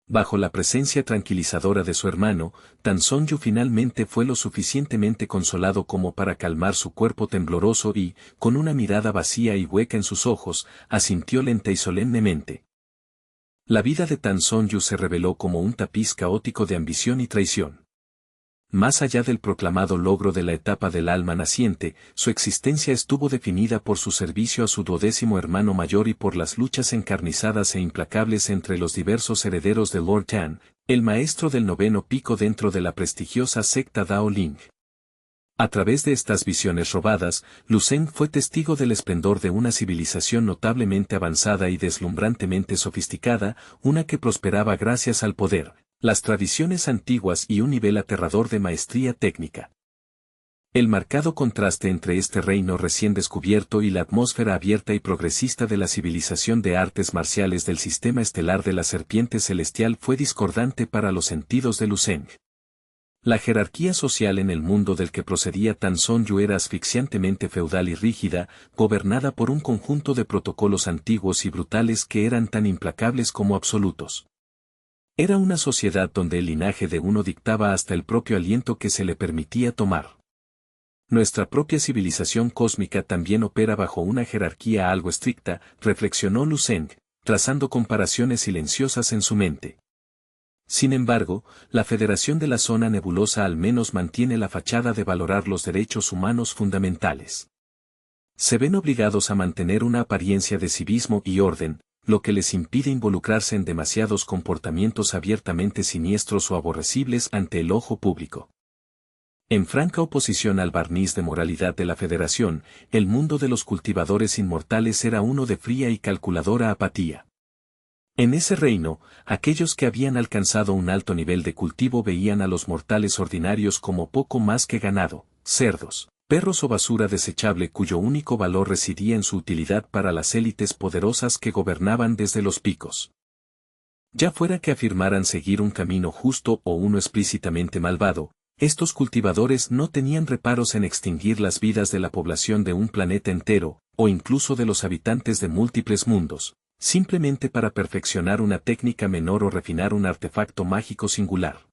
[SPEAKER 1] Bajo la presencia tranquilizadora de su hermano, Tan Sonju finalmente fue lo suficientemente consolado como para calmar su cuerpo tembloroso y, con una mirada vacía y hueca en sus ojos, asintió lenta y solemnemente. La vida de Tan Sonju se reveló como un tapiz caótico de ambición y traición. Más allá del proclamado logro de la etapa del alma naciente, su existencia estuvo definida por su servicio a su 12º hermano mayor y por las luchas encarnizadas e implacables entre los diversos herederos de Lord Tan, el maestro del 9º pico dentro de la prestigiosa secta Dao Ling. A través de estas visiones robadas, Lu Zeng fue testigo del esplendor de una civilización notablemente avanzada y deslumbrantemente sofisticada, una que prosperaba gracias al poder, las tradiciones antiguas y un nivel aterrador de maestría técnica. El marcado contraste entre este reino recién descubierto y la atmósfera abierta y progresista de la civilización de artes marciales del sistema estelar de la serpiente celestial fue discordante para los sentidos de Lu Zeng. La jerarquía social en el mundo del que procedía Tan Son Yu era asfixiantemente feudal y rígida, gobernada por un conjunto de protocolos antiguos y brutales que eran tan implacables como absolutos. Era una sociedad donde el linaje de uno dictaba hasta el propio aliento que se le permitía tomar. Nuestra propia civilización cósmica también opera bajo una jerarquía algo estricta, reflexionó Lu Zeng, trazando comparaciones silenciosas en su mente. Sin embargo, la Federación de la Zona Nebulosa al menos mantiene la fachada de valorar los derechos humanos fundamentales. Se ven obligados a mantener una apariencia de civismo y orden, lo que les impide involucrarse en demasiados comportamientos abiertamente siniestros o aborrecibles ante el ojo público. En franca oposición al barniz de moralidad de la Federación, el mundo de los cultivadores inmortales era uno de fría y calculadora apatía. En ese reino, aquellos que habían alcanzado un alto nivel de cultivo veían a los mortales ordinarios como poco más que ganado, cerdos, perros o basura desechable cuyo único valor residía en su utilidad para las élites poderosas que gobernaban desde los picos. Ya fuera que afirmaran seguir un camino justo o uno explícitamente malvado, estos cultivadores no tenían reparos en extinguir las vidas de la población de un planeta entero, o incluso de los habitantes de múltiples mundos, simplemente para perfeccionar una técnica menor o refinar un artefacto mágico singular.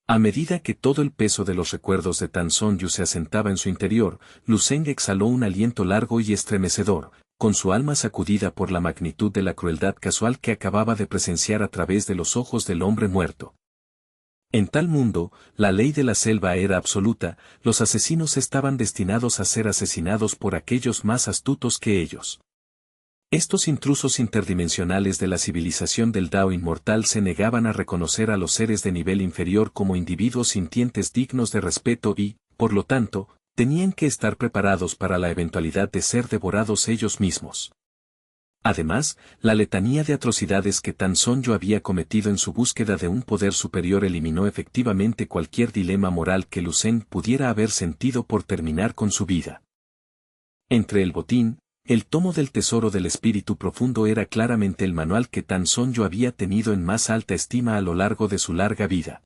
[SPEAKER 1] A medida que todo el peso de los recuerdos de Tan Son Yu se asentaba en su interior, Lu Zeng exhaló un aliento largo y estremecedor, con su alma sacudida por la magnitud de la crueldad casual que acababa de presenciar a través de los ojos del hombre muerto. En tal mundo, la ley de la selva era absoluta, los asesinos estaban destinados a ser asesinados por aquellos más astutos que ellos. Estos intrusos interdimensionales de la civilización del Dao inmortal se negaban a reconocer a los seres de nivel inferior como individuos sintientes dignos de respeto y, por lo tanto, tenían que estar preparados para la eventualidad de ser devorados ellos mismos. Además, la letanía de atrocidades que Tan Son Yu había cometido en su búsqueda de un poder superior eliminó efectivamente cualquier dilema moral que Lu Zeng pudiera haber sentido por terminar con su vida. Entre el botín, el tomo del tesoro del espíritu profundo era claramente el manual que Tan Son Yu había tenido en más alta estima a lo largo de su larga vida.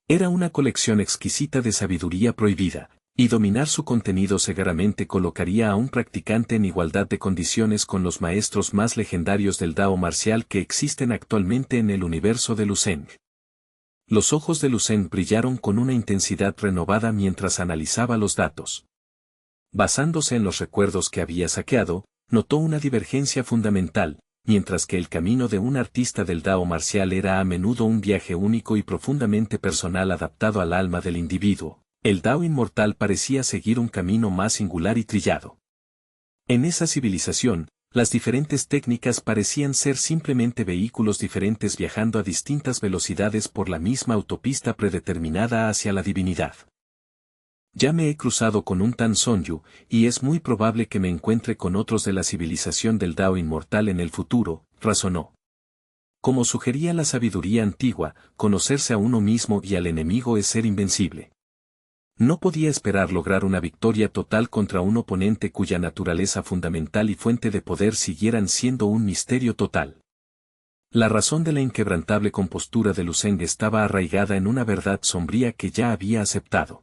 [SPEAKER 1] Era una colección exquisita de sabiduría prohibida, y dominar su contenido segaramente colocaría a un practicante en igualdad de condiciones con los maestros más legendarios del Dao marcial que existen actualmente en el universo de Lu Zeng. Los ojos de Lu Zeng brillaron con una intensidad renovada mientras analizaba los datos. Basándose en los recuerdos que había saqueado, notó una divergencia fundamental, mientras que el camino de un artista del Dao marcial era a menudo un viaje único y profundamente personal adaptado al alma del individuo. El Dao inmortal parecía seguir un camino más singular y trillado. En esa civilización, las diferentes técnicas parecían ser simplemente vehículos diferentes viajando a distintas velocidades por la misma autopista predeterminada hacia la divinidad. Ya me he cruzado con un Tan Son Yu, y es muy probable que me encuentre con otros de la civilización del Dao inmortal en el futuro, razonó. Como sugería la sabiduría antigua, conocerse a uno mismo y al enemigo es ser invencible. No podía esperar lograr una victoria total contra un oponente cuya naturaleza fundamental y fuente de poder siguieran siendo un misterio total. La razón de la inquebrantable compostura de Lu Zeng estaba arraigada en una verdad sombría que ya había aceptado.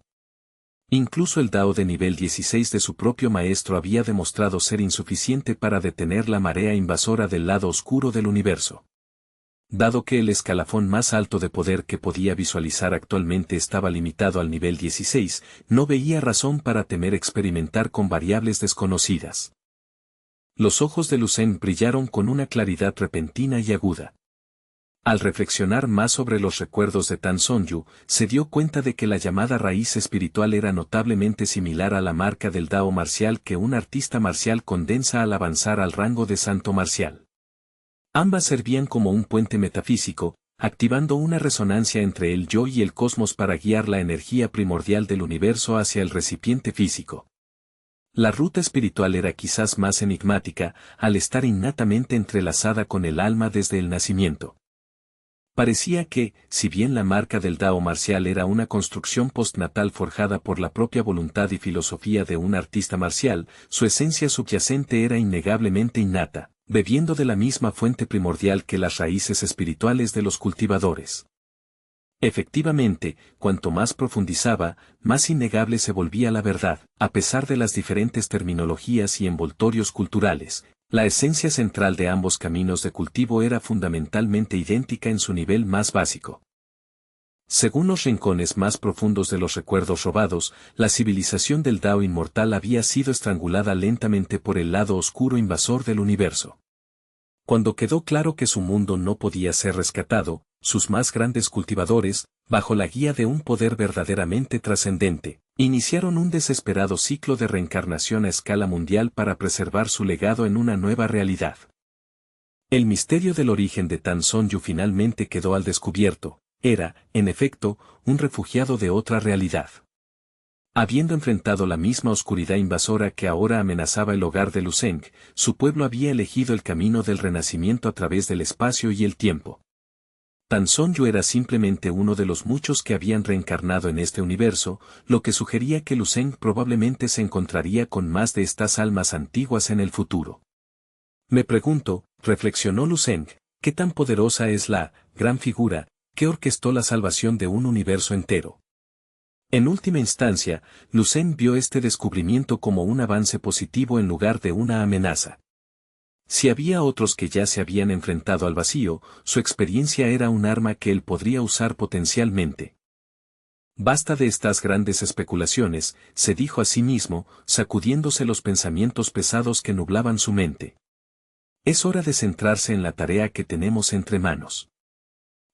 [SPEAKER 1] Incluso el Dao de nivel 16 de su propio maestro había demostrado ser insuficiente para detener la marea invasora del lado oscuro del universo. Dado que el escalafón más alto de poder que podía visualizar actualmente estaba limitado al nivel 16, no veía razón para temer experimentar con variables desconocidas. Los ojos de Lu Zeng brillaron con una claridad repentina y aguda. Al reflexionar más sobre los recuerdos de Tan Son Yu, se dio cuenta de que la llamada raíz espiritual era notablemente similar a la marca del Dao marcial que un artista marcial condensa al avanzar al rango de santo marcial. Ambas servían como un puente metafísico, activando una resonancia entre el yo y el cosmos para guiar la energía primordial del universo hacia el recipiente físico. La ruta espiritual era quizás más enigmática, al estar innatamente entrelazada con el alma desde el nacimiento. Parecía que, si bien la marca del Dao marcial era una construcción postnatal forjada por la propia voluntad y filosofía de un artista marcial, su esencia subyacente era innegablemente innata, bebiendo de la misma fuente primordial que las raíces espirituales de los cultivadores. Efectivamente, cuanto más profundizaba, más innegable se volvía la verdad, a pesar de las diferentes terminologías y envoltorios culturales. La esencia central de ambos caminos de cultivo era fundamentalmente idéntica en su nivel más básico. Según los rincones más profundos de los recuerdos robados, la civilización del Dao inmortal había sido estrangulada lentamente por el lado oscuro invasor del universo. Cuando quedó claro que su mundo no podía ser rescatado, sus más grandes cultivadores, bajo la guía de un poder verdaderamente trascendente, iniciaron un desesperado ciclo de reencarnación a escala mundial para preservar su legado en una nueva realidad. El misterio del origen de Tan Son Yu finalmente quedó al descubierto. Era, en efecto, un refugiado de otra realidad. Habiendo enfrentado la misma oscuridad invasora que ahora amenazaba el hogar de Lu Zeng, su pueblo había elegido el camino del renacimiento a través del espacio y el tiempo. Tan Son Yu era simplemente uno de los muchos que habían reencarnado en este universo, lo que sugería que Lu Zeng probablemente se encontraría con más de estas almas antiguas en el futuro. Me pregunto, reflexionó Lu Zeng, ¿qué tan poderosa es la gran figura que orquestó la salvación de un universo entero? En última instancia, Lu Zeng vio este descubrimiento como un avance positivo en lugar de una amenaza. Si había otros que ya se habían enfrentado al vacío, su experiencia era un arma que él podría usar potencialmente. Basta de estas grandes especulaciones, se dijo a sí mismo, sacudiéndose los pensamientos pesados que nublaban su mente. Es hora de centrarse en la tarea que tenemos entre manos.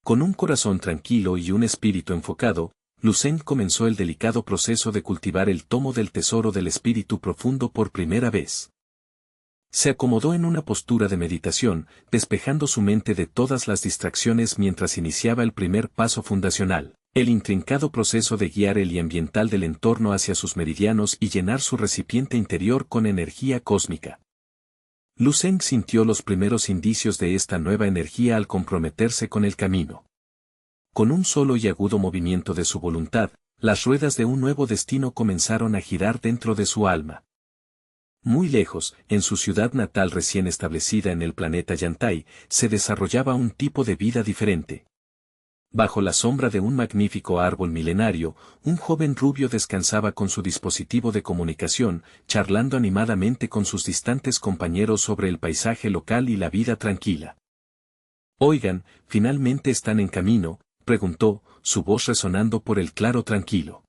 [SPEAKER 1] Con un corazón tranquilo y un espíritu enfocado, Lu Zeng comenzó el delicado proceso de cultivar el tomo del tesoro del espíritu profundo por primera vez. Se acomodó en una postura de meditación, despejando su mente de todas las distracciones mientras iniciaba el primer paso fundacional, el intrincado proceso de guiar el y ambiental del entorno hacia sus meridianos y llenar su recipiente interior con energía cósmica. Lu Zeng sintió los primeros indicios de esta nueva energía al comprometerse con el camino. Con un solo y agudo movimiento de su voluntad, las ruedas de un nuevo destino comenzaron a girar dentro de su alma. Muy lejos, en su ciudad natal recién establecida en el planeta Yantai, se desarrollaba un tipo de vida diferente. Bajo la sombra de un magnífico árbol milenario, un joven rubio descansaba con su dispositivo de comunicación, charlando animadamente con sus distantes compañeros sobre el paisaje local y la vida tranquila. «Oigan, ¿finalmente están en camino?», preguntó, su voz resonando por el claro tranquilo.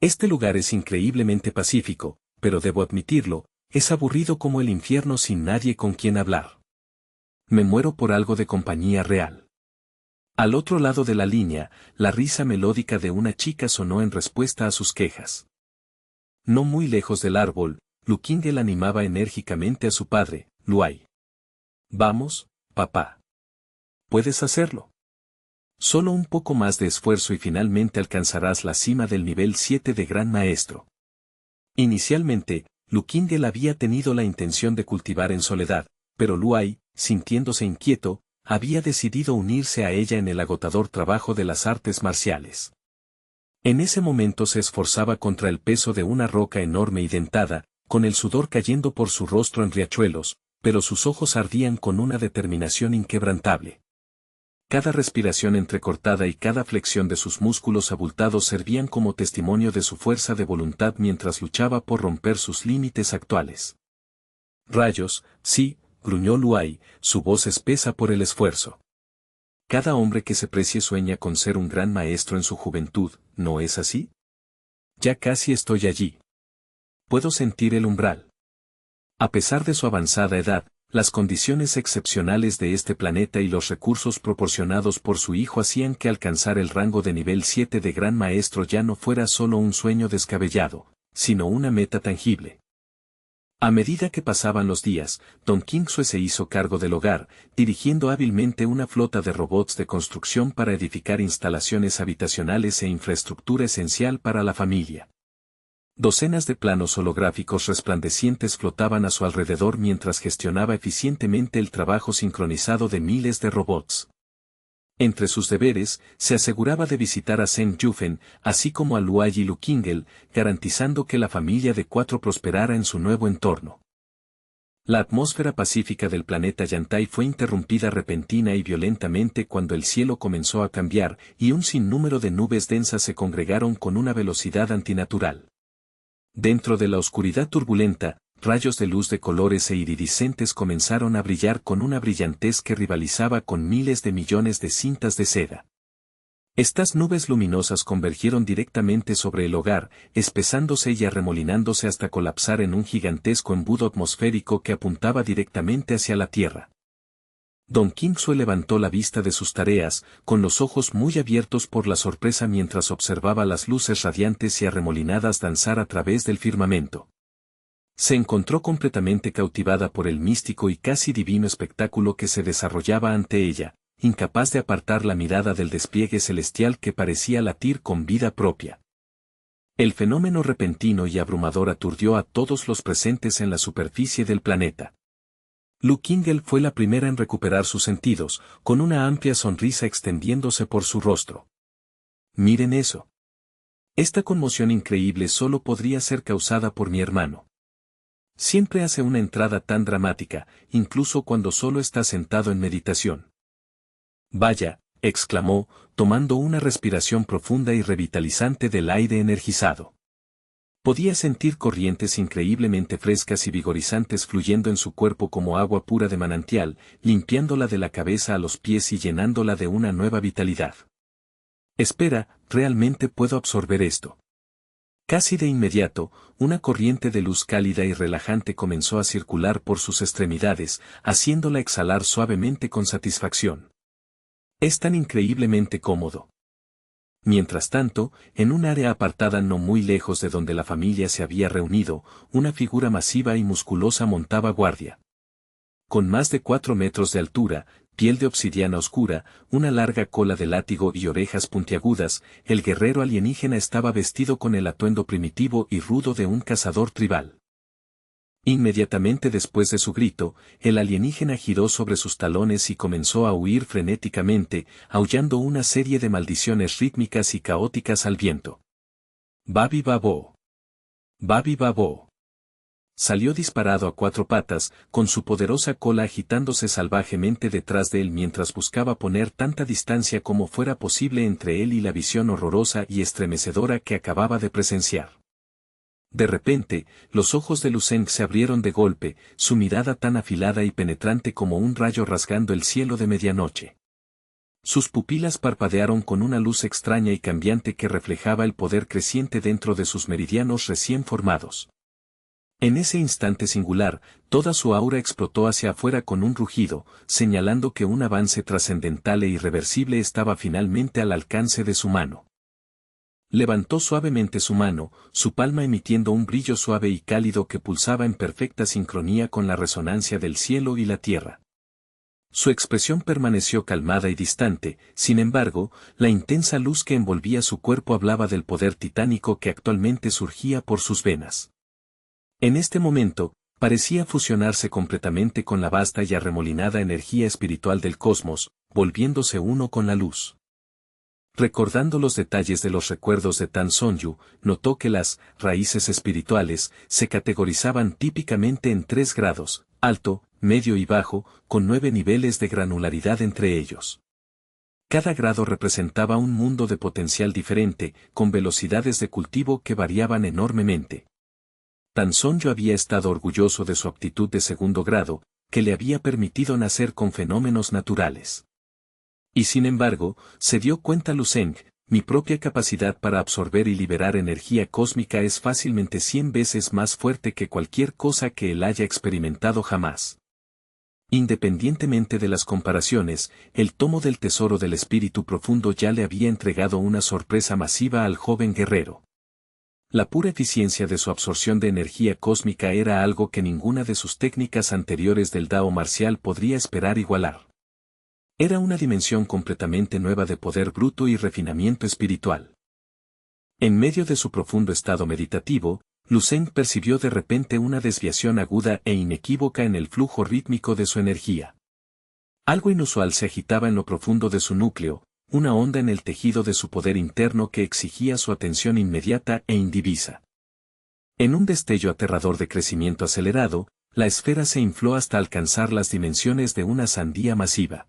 [SPEAKER 1] «Este lugar es increíblemente pacífico, pero debo admitirlo, es aburrido como el infierno sin nadie con quien hablar. Me muero por algo de compañía real». Al otro lado de la línea, la risa melódica de una chica sonó en respuesta a sus quejas. No muy lejos del árbol, Lu Qingel animaba enérgicamente a su padre, Luai. «Vamos, papá. Puedes hacerlo. Solo un poco más de esfuerzo y finalmente alcanzarás la cima del nivel 7 de Gran Maestro». Inicialmente, Lu Qingel había tenido la intención de cultivar en soledad, pero Luai, sintiéndose inquieto, había decidido unirse a ella en el agotador trabajo de las artes marciales. En ese momento se esforzaba contra el peso de una roca enorme y dentada, con el sudor cayendo por su rostro en riachuelos, pero sus ojos ardían con una determinación inquebrantable. Cada respiración entrecortada y cada flexión de sus músculos abultados servían como testimonio de su fuerza de voluntad mientras luchaba por romper sus límites actuales. «Rayos, sí», gruñó Luai, su voz espesa por el esfuerzo. «Cada hombre que se precie sueña con ser un gran maestro en su juventud, ¿no es así? Ya casi estoy allí. Puedo sentir el umbral». A pesar de su avanzada edad, las condiciones excepcionales de este planeta y los recursos proporcionados por su hijo hacían que alcanzar el rango de nivel 7 de Gran Maestro ya no fuera solo un sueño descabellado, sino una meta tangible. A medida que pasaban los días, Don Kingsue se hizo cargo del hogar, dirigiendo hábilmente una flota de robots de construcción para edificar instalaciones habitacionales e infraestructura esencial para la familia. Docenas de planos holográficos resplandecientes flotaban a su alrededor mientras gestionaba eficientemente el trabajo sincronizado de miles de robots. Entre sus deberes, se aseguraba de visitar a Zheng Yufen, así como a Luai y Lu Qingel, garantizando que la familia de cuatro prosperara en su nuevo entorno. La atmósfera pacífica del planeta Yantai fue interrumpida repentina y violentamente cuando el cielo comenzó a cambiar y un sinnúmero de nubes densas se congregaron con una velocidad antinatural. Dentro de la oscuridad turbulenta, rayos de luz de colores e iridiscentes comenzaron a brillar con una brillantez que rivalizaba con miles de millones de cintas de seda. Estas nubes luminosas convergieron directamente sobre el hogar, espesándose y arremolinándose hasta colapsar en un gigantesco embudo atmosférico que apuntaba directamente hacia la Tierra. Don Kingsue levantó la vista de sus tareas, con los ojos muy abiertos por la sorpresa mientras observaba las luces radiantes y arremolinadas danzar a través del firmamento. Se encontró completamente cautivada por el místico y casi divino espectáculo que se desarrollaba ante ella, incapaz de apartar la mirada del despliegue celestial que parecía latir con vida propia. El fenómeno repentino y abrumador aturdió a todos los presentes en la superficie del planeta. Lu Qingel fue la primera en recuperar sus sentidos, con una amplia sonrisa extendiéndose por su rostro. «Miren eso. Esta conmoción increíble solo podría ser causada por mi hermano. Siempre hace una entrada tan dramática, incluso cuando solo está sentado en meditación». «Vaya», exclamó, tomando una respiración profunda y revitalizante del aire energizado. Podía sentir corrientes increíblemente frescas y vigorizantes fluyendo en su cuerpo como agua pura de manantial, limpiándola de la cabeza a los pies y llenándola de una nueva vitalidad. «Espera, ¿realmente puedo absorber esto?». Casi de inmediato, una corriente de luz cálida y relajante comenzó a circular por sus extremidades, haciéndola exhalar suavemente con satisfacción. «Es tan increíblemente cómodo». Mientras tanto, en un área apartada no muy lejos de donde la familia se había reunido, una figura masiva y musculosa montaba guardia. Con más de 4 metros de altura, piel de obsidiana oscura, una larga cola de látigo y orejas puntiagudas, el guerrero alienígena estaba vestido con el atuendo primitivo y rudo de un cazador tribal. Inmediatamente después de su grito, el alienígena giró sobre sus talones y comenzó a huir frenéticamente, aullando una serie de maldiciones rítmicas y caóticas al viento. «Babi Babo. Babi Babo». Salió disparado a 4 patas, con su poderosa cola agitándose salvajemente detrás de él mientras buscaba poner tanta distancia como fuera posible entre él y la visión horrorosa y estremecedora que acababa de presenciar. De repente, los ojos de Lu Zheng se abrieron de golpe, su mirada tan afilada y penetrante como un rayo rasgando el cielo de medianoche. Sus pupilas parpadearon con una luz extraña y cambiante que reflejaba el poder creciente dentro de sus meridianos recién formados. En ese instante singular, toda su aura explotó hacia afuera con un rugido, señalando que un avance trascendental e irreversible estaba finalmente al alcance de su mano. Levantó suavemente su mano, su palma emitiendo un brillo suave y cálido que pulsaba en perfecta sincronía con la resonancia del cielo y la tierra. Su expresión permaneció calmada y distante, sin embargo, la intensa luz que envolvía su cuerpo hablaba del poder titánico que actualmente surgía por sus venas. En este momento, parecía fusionarse completamente con la vasta y arremolinada energía espiritual del cosmos, volviéndose uno con la luz. Recordando los detalles de los recuerdos de Tan Sonyu, notó que las raíces espirituales se categorizaban típicamente en 3 grados, alto, medio y bajo, con 9 niveles de granularidad entre ellos. Cada grado representaba un mundo de potencial diferente, con velocidades de cultivo que variaban enormemente. Tan Sonyu había estado orgulloso de su aptitud de 2º grado, que le había permitido nacer con fenómenos naturales. Y sin embargo, se dio cuenta Lu Zheng, mi propia capacidad para absorber y liberar energía cósmica es fácilmente 100 veces más fuerte que cualquier cosa que él haya experimentado jamás. Independientemente de las comparaciones, el tomo del tesoro del espíritu profundo ya le había entregado una sorpresa masiva al joven guerrero. La pura eficiencia de su absorción de energía cósmica era algo que ninguna de sus técnicas anteriores del Dao marcial podría esperar igualar. Era una dimensión completamente nueva de poder bruto y refinamiento espiritual. En medio de su profundo estado meditativo, Lu Zeng percibió de repente una desviación aguda e inequívoca en el flujo rítmico de su energía. Algo inusual se agitaba en lo profundo de su núcleo, una onda en el tejido de su poder interno que exigía su atención inmediata e indivisa. En un destello aterrador de crecimiento acelerado, la esfera se infló hasta alcanzar las dimensiones de una sandía masiva.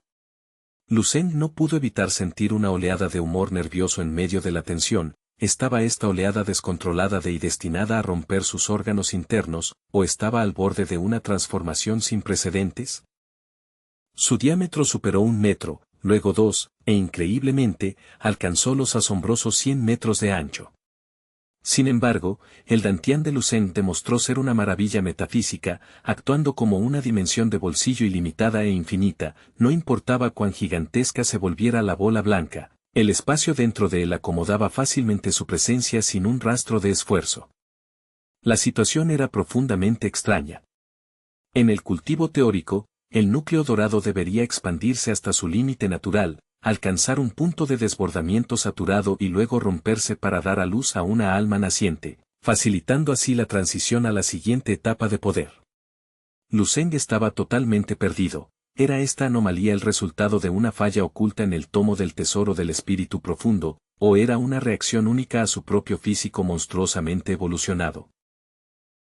[SPEAKER 1] Lu Zeng no pudo evitar sentir una oleada de humor nervioso en medio de la tensión. ¿Estaba esta oleada descontrolada y destinada a romper sus órganos internos, o estaba al borde de una transformación sin precedentes? Su diámetro superó 1 metro, luego 2, e increíblemente, alcanzó los asombrosos 100 metros de ancho. Sin embargo, el Dantian de Lu Zeng demostró ser una maravilla metafísica, actuando como una dimensión de bolsillo ilimitada e infinita, no importaba cuán gigantesca se volviera la bola blanca, el espacio dentro de él acomodaba fácilmente su presencia sin un rastro de esfuerzo. La situación era profundamente extraña. En el cultivo teórico, el núcleo dorado debería expandirse hasta su límite natural, alcanzar un punto de desbordamiento saturado y luego romperse para dar a luz a una alma naciente, facilitando así la transición a la siguiente etapa de poder. Lu Zeng estaba totalmente perdido. ¿Era esta anomalía el resultado de una falla oculta en el tomo del tesoro del espíritu profundo, o era una reacción única a su propio físico monstruosamente evolucionado?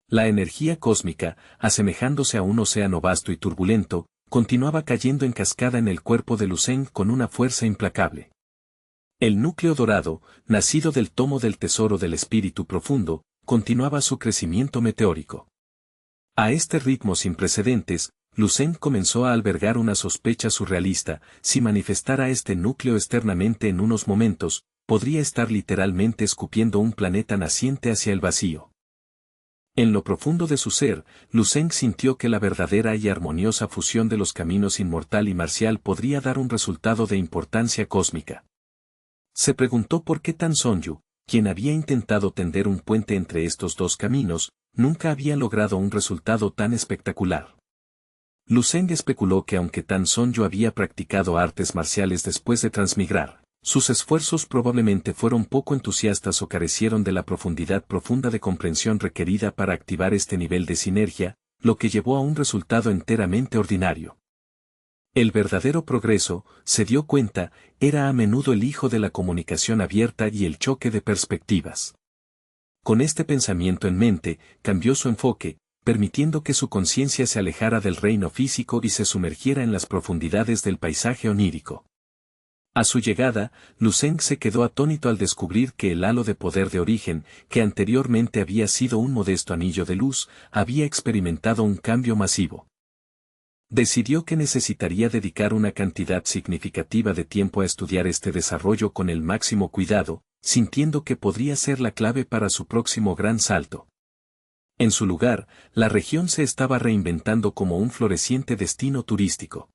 [SPEAKER 1] La energía cósmica, asemejándose a un océano vasto y turbulento, continuaba cayendo en cascada en el cuerpo de Lu Zeng con una fuerza implacable. El núcleo dorado, nacido del tomo del tesoro del espíritu profundo, continuaba su crecimiento meteórico. A este ritmo sin precedentes, Lu Zeng comenzó a albergar una sospecha surrealista: si manifestara este núcleo externamente en unos momentos, podría estar literalmente escupiendo un planeta naciente hacia el vacío. En lo profundo de su ser, Lu Zeng sintió que la verdadera y armoniosa fusión de los caminos inmortal y marcial podría dar un resultado de importancia cósmica. Se preguntó por qué Tan Sonyu, quien había intentado tender un puente entre estos dos caminos, nunca había logrado un resultado tan espectacular. Lu Zeng especuló que aunque Tan Sonyu había practicado artes marciales después de transmigrar, sus esfuerzos probablemente fueron poco entusiastas o carecieron de la profundidad profunda de comprensión requerida para activar este nivel de sinergia, lo que llevó a un resultado enteramente ordinario. El verdadero progreso, se dio cuenta, era a menudo el hijo de la comunicación abierta y el choque de perspectivas. Con este pensamiento en mente, cambió su enfoque, permitiendo que su conciencia se alejara del reino físico y se sumergiera en las profundidades del paisaje onírico. A su llegada, Lu Zeng se quedó atónito al descubrir que el halo de poder de origen, que anteriormente había sido un modesto anillo de luz, había experimentado un cambio masivo. Decidió que necesitaría dedicar una cantidad significativa de tiempo a estudiar este desarrollo con el máximo cuidado, sintiendo que podría ser la clave para su próximo gran salto. En su lugar, la región se estaba reinventando como un floreciente destino turístico.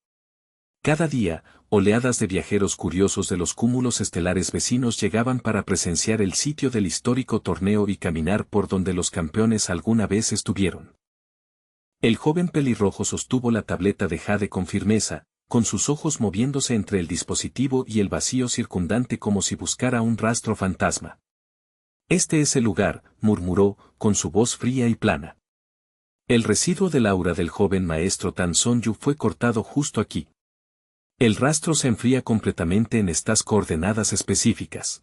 [SPEAKER 1] Cada día, oleadas de viajeros curiosos de los cúmulos estelares vecinos llegaban para presenciar el sitio del histórico torneo y caminar por donde los campeones alguna vez estuvieron. El joven pelirrojo sostuvo la tableta de jade con firmeza, con sus ojos moviéndose entre el dispositivo y el vacío circundante como si buscara un rastro fantasma. «Este es el lugar», murmuró, con su voz fría y plana. El residuo del aura del joven maestro Tan Sonyu fue cortado justo aquí. El rastro se enfría completamente en estas coordenadas específicas.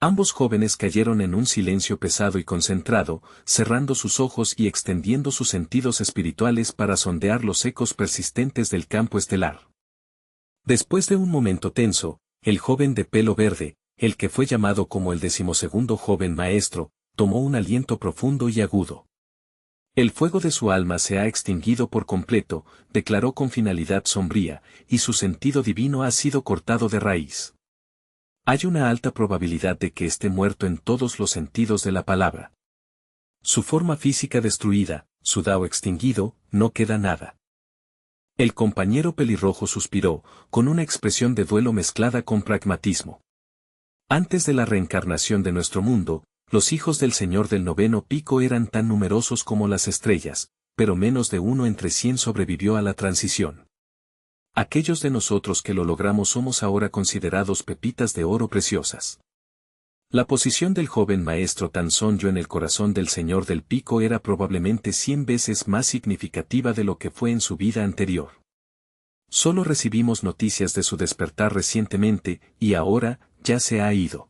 [SPEAKER 1] Ambos jóvenes cayeron en un silencio pesado y concentrado, cerrando sus ojos y extendiendo sus sentidos espirituales para sondear los ecos persistentes del campo estelar. Después de un momento tenso, el joven de pelo verde, el que fue llamado como el 12º joven maestro, tomó un aliento profundo y agudo. El fuego de su alma se ha extinguido por completo, declaró con finalidad sombría, y su sentido divino ha sido cortado de raíz. Hay una alta probabilidad de que esté muerto en todos los sentidos de la palabra. Su forma física destruida, su dao extinguido, no queda nada. El compañero pelirrojo suspiró, con una expresión de duelo mezclada con pragmatismo. Antes de la reencarnación de nuestro mundo, Los hijos del señor del noveno pico eran tan numerosos como las estrellas, pero menos de uno entre 100 sobrevivió a la transición. Aquellos de nosotros que lo logramos somos ahora considerados pepitas de oro preciosas. La posición del joven maestro Tan Son-yu en el corazón del señor del pico era probablemente 100 veces más significativa de lo que fue en su vida anterior. Solo recibimos noticias de su despertar recientemente, y ahora, ya se ha ido.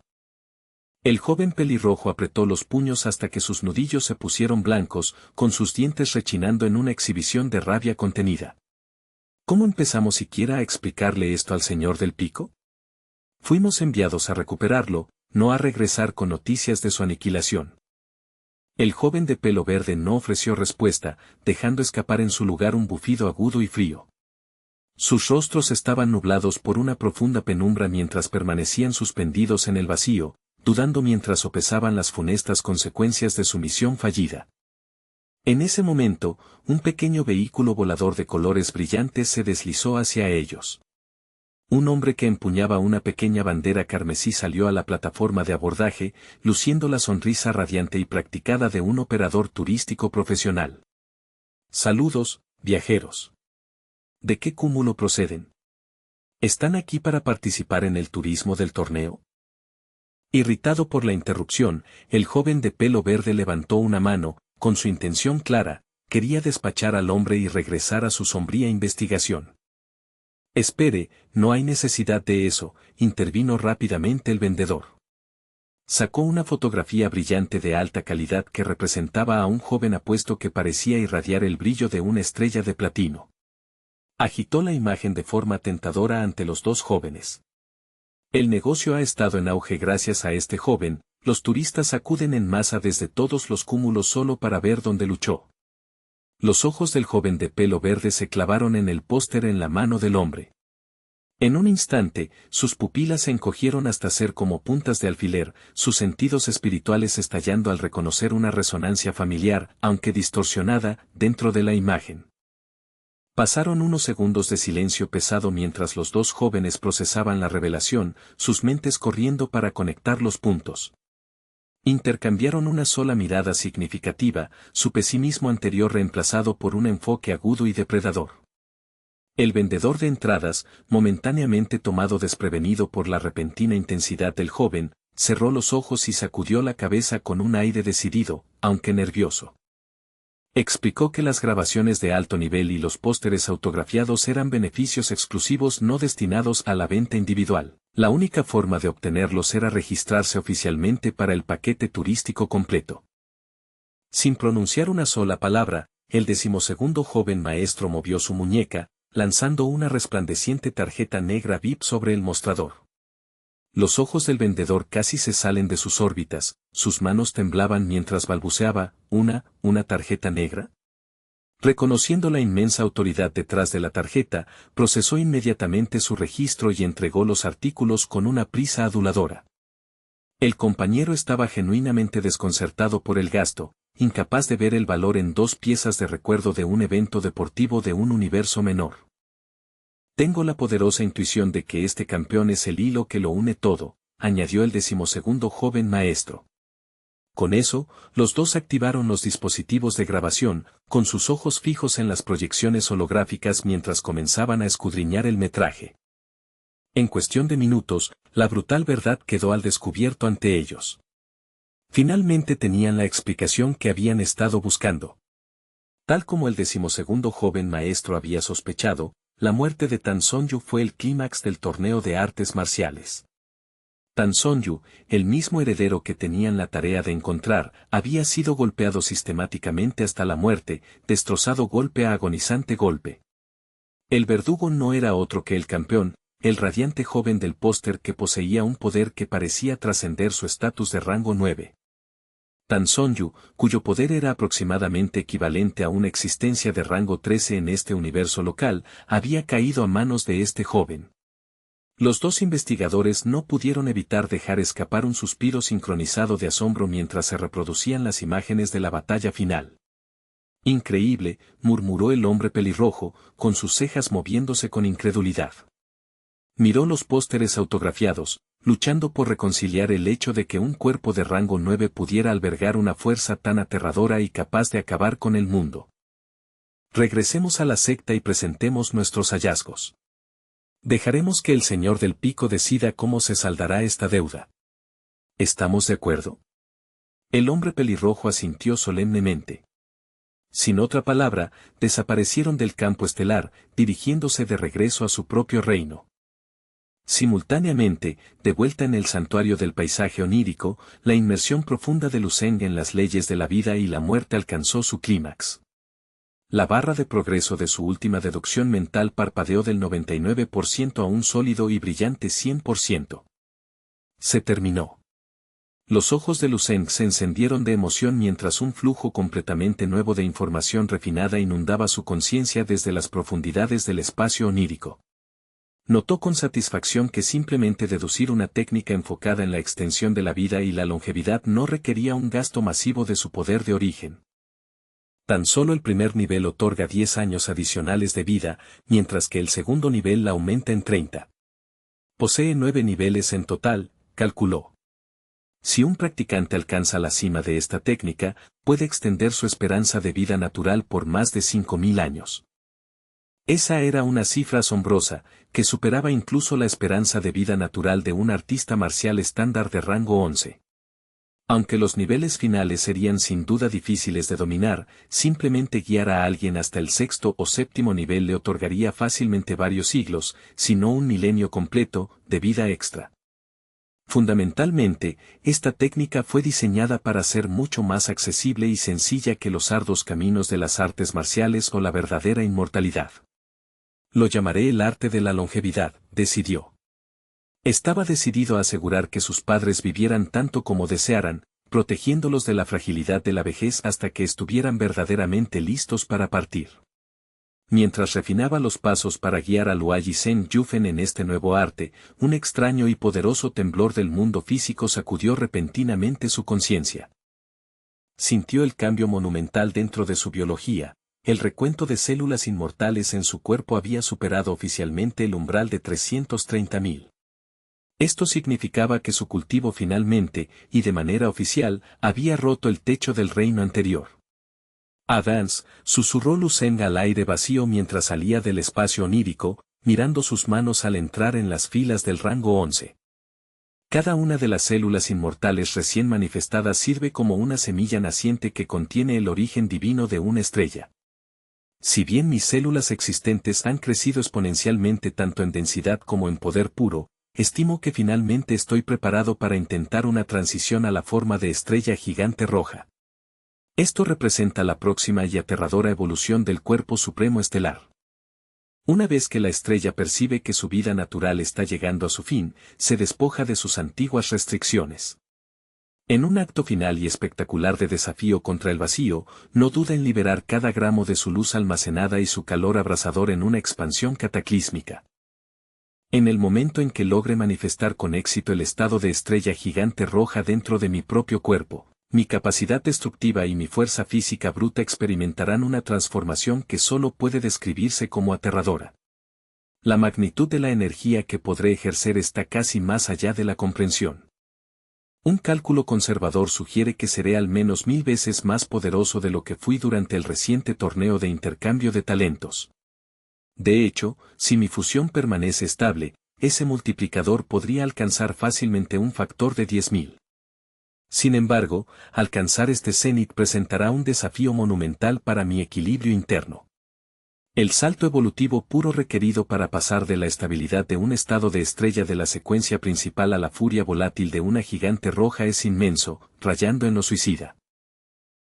[SPEAKER 1] El joven pelirrojo apretó los puños hasta que sus nudillos se pusieron blancos, con sus dientes rechinando en una exhibición de rabia contenida. ¿Cómo empezamos siquiera a explicarle esto al señor del pico? Fuimos enviados a recuperarlo, no a regresar con noticias de su aniquilación. El joven de pelo verde no ofreció respuesta, dejando escapar en su lugar un bufido agudo y frío. Sus rostros estaban nublados por una profunda penumbra mientras permanecían suspendidos en el vacío, dudando mientras sopesaban las funestas consecuencias de su misión fallida. En ese momento, un pequeño vehículo volador de colores brillantes se deslizó hacia ellos. Un hombre que empuñaba una pequeña bandera carmesí salió a la plataforma de abordaje, luciendo la sonrisa radiante y practicada de un operador turístico profesional. Saludos, viajeros. ¿De qué cúmulo proceden? ¿Están aquí para participar en el turismo del torneo? Irritado por la interrupción, el joven de pelo verde levantó una mano, con su intención clara, quería despachar al hombre y regresar a su sombría investigación. Espere, no hay necesidad de eso, intervino rápidamente el vendedor. Sacó una fotografía brillante de alta calidad que representaba a un joven apuesto que parecía irradiar el brillo de una estrella de platino. Agitó la imagen de forma tentadora ante los dos jóvenes. El negocio ha estado en auge gracias a este joven, los turistas acuden en masa desde todos los cúmulos solo para ver dónde luchó. Los ojos del joven de pelo verde se clavaron en el póster en la mano del hombre. En un instante, sus pupilas se encogieron hasta ser como puntas de alfiler, sus sentidos espirituales estallando al reconocer una resonancia familiar, aunque distorsionada, dentro de la imagen. Pasaron unos segundos de silencio pesado mientras los dos jóvenes procesaban la revelación, sus mentes corriendo para conectar los puntos. Intercambiaron una sola mirada significativa, su pesimismo anterior reemplazado por un enfoque agudo y depredador. El vendedor de entradas, momentáneamente tomado desprevenido por la repentina intensidad del joven, cerró los ojos y sacudió la cabeza con un aire decidido, aunque nervioso. Explicó que las grabaciones de alto nivel y los pósteres autografiados eran beneficios exclusivos no destinados a la venta individual. La única forma de obtenerlos era registrarse oficialmente para el paquete turístico completo. Sin pronunciar una sola palabra, el 12º joven maestro movió su muñeca, lanzando una resplandeciente tarjeta negra VIP sobre el mostrador. Los ojos del vendedor casi se salen de sus órbitas, sus manos temblaban mientras balbuceaba, ¿una tarjeta negra? Reconociendo la inmensa autoridad detrás de la tarjeta, procesó inmediatamente su registro y entregó los artículos con una prisa aduladora. El compañero estaba genuinamente desconcertado por el gasto, incapaz de ver el valor en 2 piezas de recuerdo de un evento deportivo de un universo menor. Tengo la poderosa intuición de que este campeón es el hilo que lo une todo, añadió el 12º joven maestro. Con eso, los dos activaron los dispositivos de grabación, con sus ojos fijos en las proyecciones holográficas mientras comenzaban a escudriñar el metraje. En cuestión de minutos, la brutal verdad quedó al descubierto ante ellos. Finalmente tenían la explicación que habían estado buscando. Tal como el 12º joven maestro había sospechado, la muerte de Tan Son-yu fue el clímax del torneo de artes marciales. Tan Son-yu, el mismo heredero que tenían la tarea de encontrar, había sido golpeado sistemáticamente hasta la muerte, destrozado golpe a agonizante golpe. El verdugo no era otro que el campeón, el radiante joven del póster que poseía un poder que parecía trascender su estatus de rango 9. Tan Son-yu, cuyo poder era aproximadamente equivalente a una existencia de rango 13 en este universo local, había caído a manos de este joven. Los dos investigadores no pudieron evitar dejar escapar un suspiro sincronizado de asombro mientras se reproducían las imágenes de la batalla final. Increíble, murmuró el hombre pelirrojo, con sus cejas moviéndose con incredulidad. Miró los pósteres autografiados, luchando por reconciliar el hecho de que un cuerpo de rango 9 pudiera albergar una fuerza tan aterradora y capaz de acabar con el mundo. Regresemos a la secta y presentemos nuestros hallazgos. Dejaremos que el Señor del Pico decida cómo se saldará esta deuda. ¿Estamos de acuerdo? El hombre pelirrojo asintió solemnemente. Sin otra palabra, desaparecieron del campo estelar, dirigiéndose de regreso a su propio reino. Simultáneamente, de vuelta en el santuario del paisaje onírico, la inmersión profunda de Luceng en las leyes de la vida y la muerte alcanzó su clímax. La barra de progreso de su última deducción mental parpadeó del 99% a un sólido y brillante 100%. Se terminó. Los ojos de Luceng se encendieron de emoción mientras un flujo completamente nuevo de información refinada inundaba su conciencia desde las profundidades del espacio onírico. Notó con satisfacción que simplemente deducir una técnica enfocada en la extensión de la vida y la longevidad no requería un gasto masivo de su poder de origen. Tan solo el primer nivel otorga 10 años adicionales de vida, mientras que el segundo nivel la aumenta en 30. Posee 9 niveles en total, calculó. Si un practicante alcanza la cima de esta técnica, puede extender su esperanza de vida natural por más de 5.000 años. Esa era una cifra asombrosa, que superaba incluso la esperanza de vida natural de un artista marcial estándar de rango 11. Aunque los niveles finales serían sin duda difíciles de dominar, simplemente guiar a alguien hasta el sexto o séptimo nivel le otorgaría fácilmente varios siglos, si no un milenio completo, de vida extra. Fundamentalmente, esta técnica fue diseñada para ser mucho más accesible y sencilla que los arduos caminos de las artes marciales o la verdadera inmortalidad. Lo llamaré el arte de la longevidad, decidió. Estaba decidido a asegurar que sus padres vivieran tanto como desearan, protegiéndolos de la fragilidad de la vejez hasta que estuvieran verdaderamente listos para partir. Mientras refinaba los pasos para guiar a Luai y Zheng Yufen en este nuevo arte, un extraño y poderoso temblor del mundo físico sacudió repentinamente su conciencia. Sintió el cambio monumental dentro de su biología. El recuento de células inmortales en su cuerpo había superado oficialmente el umbral de 330.000. Esto significaba que su cultivo finalmente, y de manera oficial, había roto el techo del reino anterior. Advance, susurró Luceng al aire vacío mientras salía del espacio onírico, mirando sus manos al entrar en las filas del rango 11. Cada una de las células inmortales recién manifestadas sirve como una semilla naciente que contiene el origen divino de una estrella. Si bien mis células existentes han crecido exponencialmente tanto en densidad como en poder puro, estimo que finalmente estoy preparado para intentar una transición a la forma de estrella gigante roja. Esto representa la próxima y aterradora evolución del cuerpo supremo estelar. Una vez que la estrella percibe que su vida natural está llegando a su fin, se despoja de sus antiguas restricciones. En un acto final y espectacular de desafío contra el vacío, no duda en liberar cada gramo de su luz almacenada y su calor abrasador en una expansión cataclísmica. En el momento en que logre manifestar con éxito el estado de estrella gigante roja dentro de mi propio cuerpo, mi capacidad destructiva y mi fuerza física bruta experimentarán una transformación que solo puede describirse como aterradora. La magnitud de la energía que podré ejercer está casi más allá de la comprensión. Un cálculo conservador sugiere que seré al menos 1000 veces más poderoso de lo que fui durante el reciente torneo de intercambio de talentos. De hecho, si mi fusión permanece estable, ese multiplicador podría alcanzar fácilmente un factor de 10.000. Sin embargo, alcanzar este cenit presentará un desafío monumental para mi equilibrio interno. El salto evolutivo puro requerido para pasar de la estabilidad de un estado de estrella de la secuencia principal a la furia volátil de una gigante roja es inmenso, rayando en lo suicida.